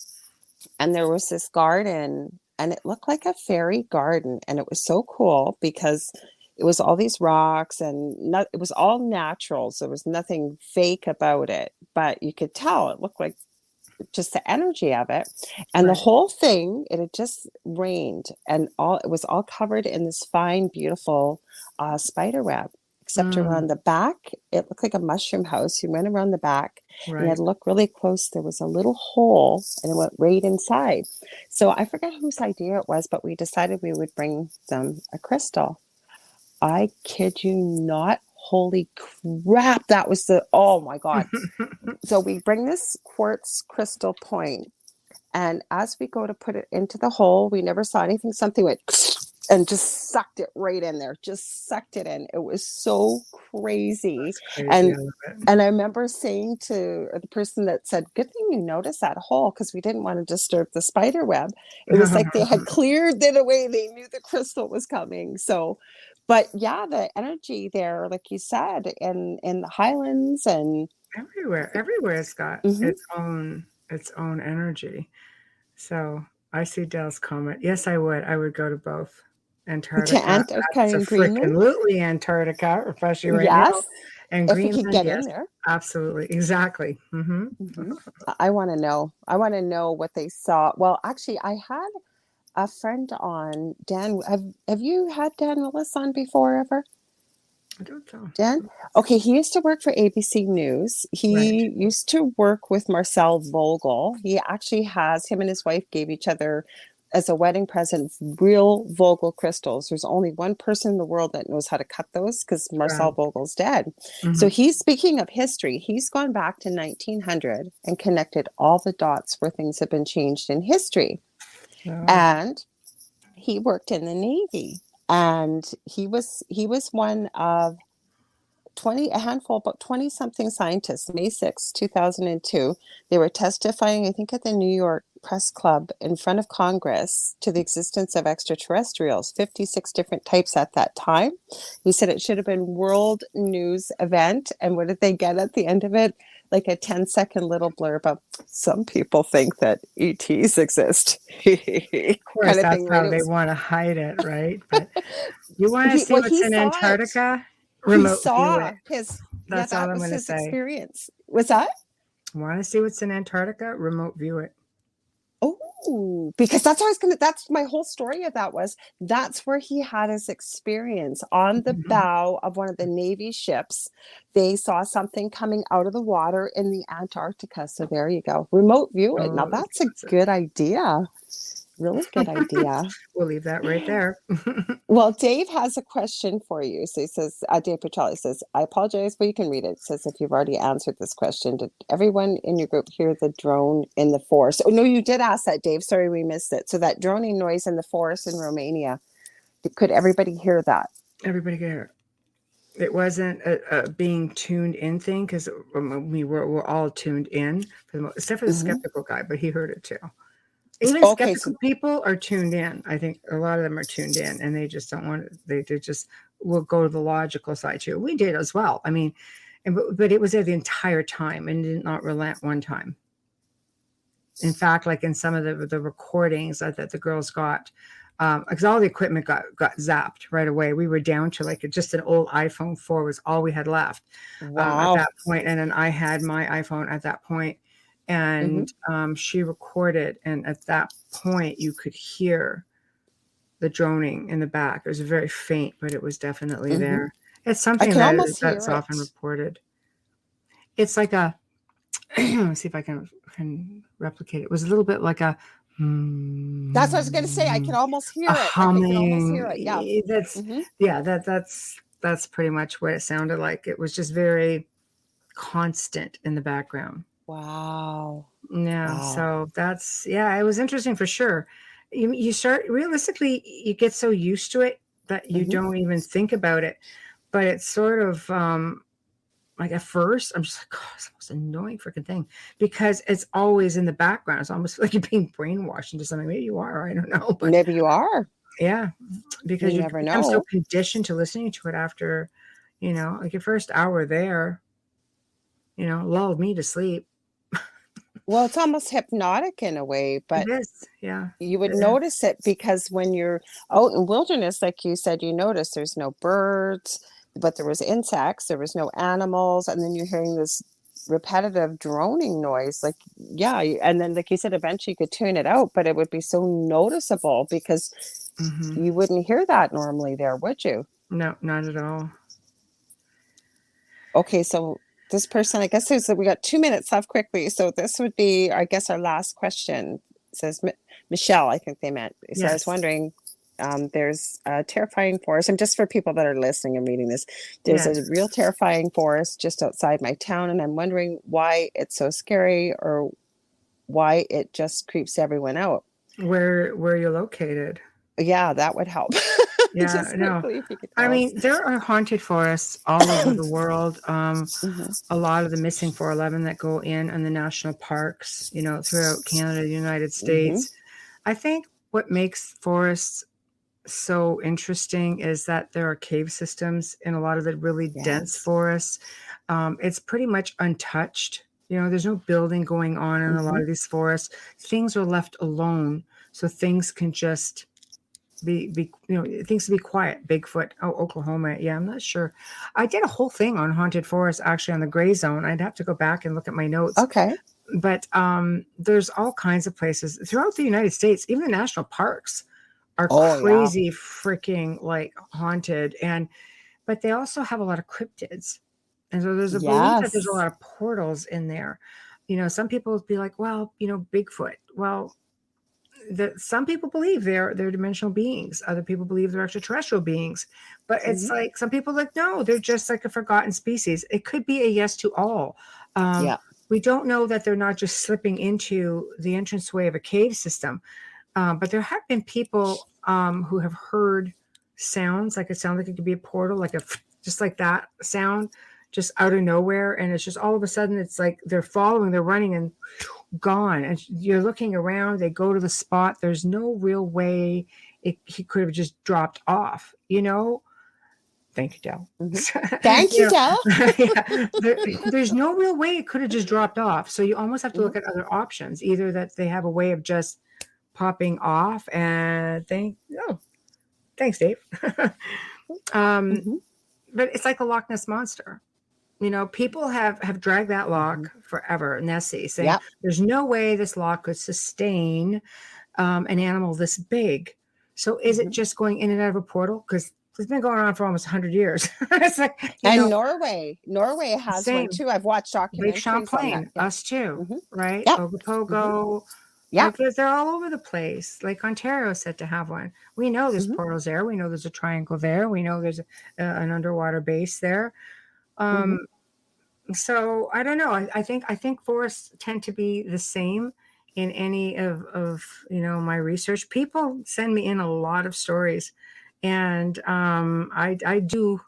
and there was this garden, and it looked like a fairy garden. And it was so cool because it was all these rocks and it was all natural. So there was nothing fake about it, but you could tell it looked like just the energy of it. And the whole thing, it had just rained, and it was all covered in this fine, beautiful spider web, except around the back, it looked like a mushroom house. You went around the back and you had to look really close. There was a little hole and it went right inside. So I forget whose idea it was, but we decided we would bring them a crystal. I kid you not. Holy crap. That was oh my God. So we bring this quartz crystal point, and as we go to put it into the hole, we never saw anything. Something went and just sucked it right in there, just sucked it in. It was so crazy. And I remember saying to the person that said, good thing you noticed that hole, because we didn't want to disturb the spider web. It was like they had cleared it away. They knew the crystal was coming. So, but yeah, the energy there, like you said, in the Highlands and everywhere it's got its own energy. So I see Dell's comment. Yes, I would go to both. Antarctica. To Antarctica and Greenland. Absolutely Antarctica, especially right now. And if Greenland, we could get in there. Absolutely. Exactly. I want to know. I want to know what they saw. Well, actually, I had a friend on, Dan. Have you had Dan Willis on before ever? I don't know. Dan? Okay, he used to work for ABC News. He used to work with Marcel Vogel. He actually him and his wife gave each other as a wedding present real Vogel crystals. There's only one person in the world that knows how to cut those, because Marcel Vogel's dead. So speaking of history, he's gone back to 1900 and connected all the dots where things have been changed in history. And he worked in the Navy, and he was one of a handful, about 20 something scientists. May 6, 2002, they were testifying, I think, at the New York Press Club in front of Congress to the existence of extraterrestrials, 56 different types at that time. He said it should have been world news event. And what did they get at the end of it? Like a 10-second little blurb of, some people think that ETs exist. Of course, that's how they want to hide it, right? But you want to see what's in Antarctica? He saw his. That's all I'm going to say. Experience. What's that? Want to see what's in Antarctica? Remote view it. Oh, because that's that's my whole story of that was, that's where he had his experience on the bow of one of the Navy ships. They saw something coming out of the water in the Antarctica. So there you go. Remote view it. Now that's a good idea. Really good idea. We'll leave that right there. Well, Dave has a question for you. So he says, Dave Petrelli says, I apologize, but you can read it. It says, if you've already answered this question, did everyone in your group hear the drone in the forest? Oh, no, you did ask that, Dave. Sorry, we missed it. So that droning noise in the forest in Romania, could everybody hear that? Everybody could hear it. It wasn't a being tuned in thing, because we're all tuned in, except for the skeptical guy, but he heard it too. Even skeptical people are tuned in. I think a lot of them are tuned in, and they just don't want it. They just will go to the logical side too. We did as well. I mean, but it was there the entire time and did not relent one time. In fact, like in some of the recordings that the girls got, because all the equipment got zapped right away. We were down to like just an old iPhone 4 was all we had left at that point. And then I had my iPhone at that point. And she recorded, and at that point you could hear the droning in the back. It was very faint, but it was definitely there. It's something that's often reported. It's like a let's see if I can replicate it. It was a little bit like a that's what I was going to say. I can almost hear it. Humming. I can almost hear it. Yeah. That's pretty much what it sounded like. It was just very constant in the background. Wow. Yeah. Wow. So that's, it was interesting for sure. You start, realistically, you get so used to it that you don't even think about it. but it's sort of like at first I'm just like, God, it's the most annoying freaking thing because it's always in the background. It's almost like you're being brainwashed into something. Maybe you are, I don't know, but Maybe you are. yeah, because You you never become so know. conditioned to listening to it after, like your first hour there, lulled me to sleep. Well, it's almost hypnotic in a way, It but is, yeah, you would it is. notice it because when you're out in wilderness, like you said, you notice there's no birds, but there was insects, there was no animals, and then you're hearing this repetitive droning noise. Like, yeah, and then like you said, eventually you could tune it out, but it would be so noticeable because Hmm. you wouldn't hear that normally there, would you? No, not at all. Okay, so this person, I guess we got 2 minutes left quickly. So this would be, I guess, our last question. It says Michelle, I think they meant. So I was Yes, wondering, there's a terrifying forest, and just for people that are listening and reading this, there's a yes. real terrifying forest just outside my town, and I'm wondering why it's so scary or why it just creeps everyone out. Where you're located. Yeah, that would help. Yeah, Just no. quickly, if you could I tell us. mean, there are haunted forests all over the world. Hmm. A lot of the missing 411 that go in the national parks, throughout Canada, the United Hmm. States. I think what makes forests so interesting is that there are cave systems in a lot of the really dense Yes. forests. It's pretty much untouched. There's no building going on in a lot Hmm. of these forests. Things are left alone, so things can just be things to be quiet. Bigfoot. Oh, Oklahoma. Yeah, I'm not sure. I did a whole thing on haunted forests actually on the gray zone. I'd have to go back and look at my notes, Okay. but there's all kinds of places throughout the United States. Even the national parks are Oh, yeah. crazy freaking like haunted, but they also have a lot of cryptids, and so there's a belief that there's a Yes. lot of portals in there. Some people would be like, well, Bigfoot. Well, some people believe they're dimensional beings. Other people believe they're extraterrestrial beings. But it's Hmm. like some people are like, no, they're just like a forgotten species. It could be a yes to all. Um, Yeah. we don't know that they're not just slipping into the entranceway of a cave system. But there have been people who have heard sounds, like it sounds like it could be a portal, like just like that sound, just out of nowhere, and it's just all of a sudden it's like they're running, and gone. And you're looking around. They go to the spot. There's no real way he could have just dropped off. Thank you, Del. Hmm. Thank you, Dell. Yeah, there's no real way it could have just dropped off. So you almost have to Hmm. look at other options, either that they have a way of just popping off and thanks, Dave. um, Hmm. but it's like a Loch Ness monster. People have dragged that Hmm. lock forever, Nessie, saying Yeah. there's no way this lock could sustain an animal this big. So is it Hmm. just going in and out of a portal? Because it's been going on for almost 100 years. It's like, And Norway has one same. too. I've watched Lake documentaries on that. Champlain, Yeah. us too, Hmm. right? Yep. Hmm. Ogopogo. Yeah. They're all over the place. Lake Ontario is said to have one. We know there's Hmm. portals there. We know there's a triangle there. We know there's an underwater base there. Hmm. Um, so I don't know. I think forests tend to be the same in any of my research. People send me in a lot of stories, and I do.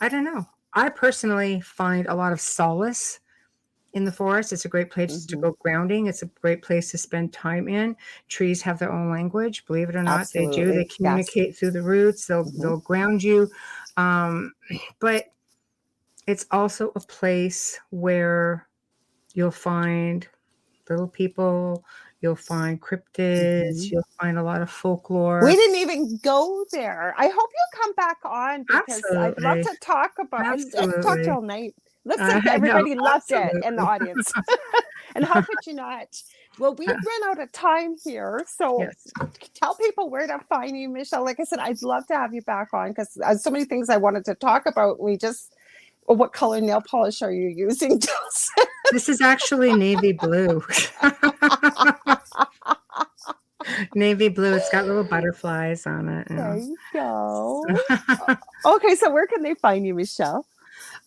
I don't know. I personally find a lot of solace in the forest. It's a great place to Hmm. go grounding. It's a great place to spend time in. Trees have their own language, believe it or not, they do. They Absolutely. Yes. communicate through the roots. They'll Hmm. they'll ground you, um, but it's also a place where you'll find little people, you'll find cryptids, Hmm. you'll find a lot of We folklore. didn't even go there. I hope you'll come back on because I'd love Absolutely. to talk about. I could talk to you Absolutely. all night. Looks like I know. everybody loved it in the Absolutely. audience. And how could you not? Well, we've run out of time here. So Yes. tell people where to find you, Michelle. Like I said, I'd love to have you back on because so many things I wanted to talk about. What color nail polish are you using? This is actually navy blue. Navy blue. It's got little butterflies on it. There you go. Okay, so where can they find you, Michelle?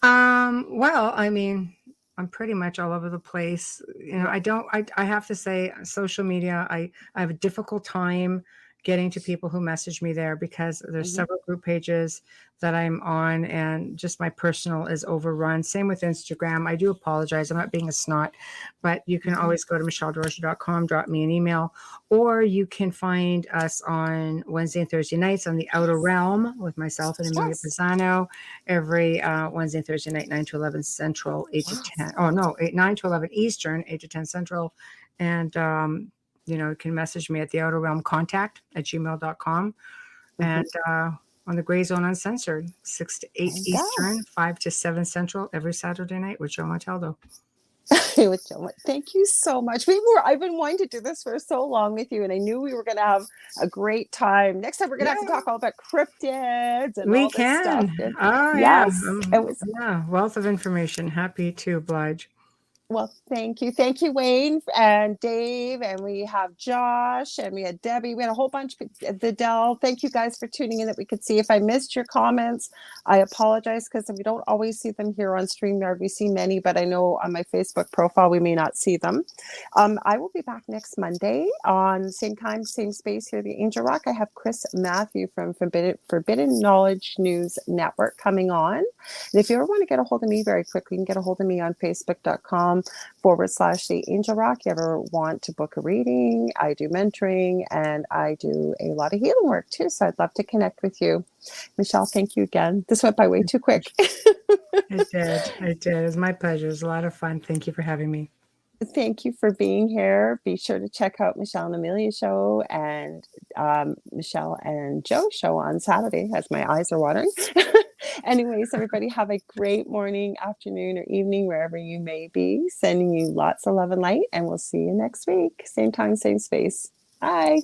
Well, I mean, I'm pretty much all over the place. Yeah. I have to say social media, I have a difficult time getting to people who message me there, because there's several group pages that I'm on, and just my personal is overrun. Same with Instagram. I do apologize. I'm not being a snot, but you can always go to michelledesrochers.com, drop me an email, or you can find us on Wednesday and Thursday nights on the Outer Realm with myself and Amelia Pisano every Wednesday and Thursday night, 9 to 11 Central, 8 to 10. Oh, no, 9 to 11 Eastern, 8 to 10 Central. And, you can message me at the Outer Realm contact@gmail.com. And on the Gray Zone Uncensored, 6 to 8 Eastern, 5 to 7 Central, every Saturday night with Joe Montaldo. Thank you so much. I've been wanting to do this for so long with you, and I knew we were going to have a great time. Next time we're going to have to talk all about cryptids and all this stuff. Oh, yes, it was wealth of information. Happy to oblige. Well, thank you. Thank you, Wayne and Dave. And we have Josh and we had Debbie. We had a whole bunch of Vidal. Thank you guys for tuning in that we could see. If I missed your comments, I apologize, because we don't always see them here on StreamYard. We see many, but I know on my Facebook profile, we may not see them. I will be back next Monday on same time, same space here at the Angel Rock. I have Chris Matthew from Forbidden Knowledge News Network coming on. And if you ever want to get a hold of me very quickly, you can get a hold of me on facebook.com/The Angel Rock. You ever want to book a reading? I do mentoring and I do a lot of healing work too. So I'd love to connect with you. Michelle, thank you again. This went by way too quick. It did. It was my pleasure. It was a lot of fun. Thank you for having me. Thank you for being here. Be sure to check out Michelle and Amelia's show and Michelle and Joe's show on Saturday, as my eyes are watering. Anyways, everybody have a great morning, afternoon, or evening, wherever you may be. Sending you lots of love and light, and we'll see you next week. Same time, same space. Bye.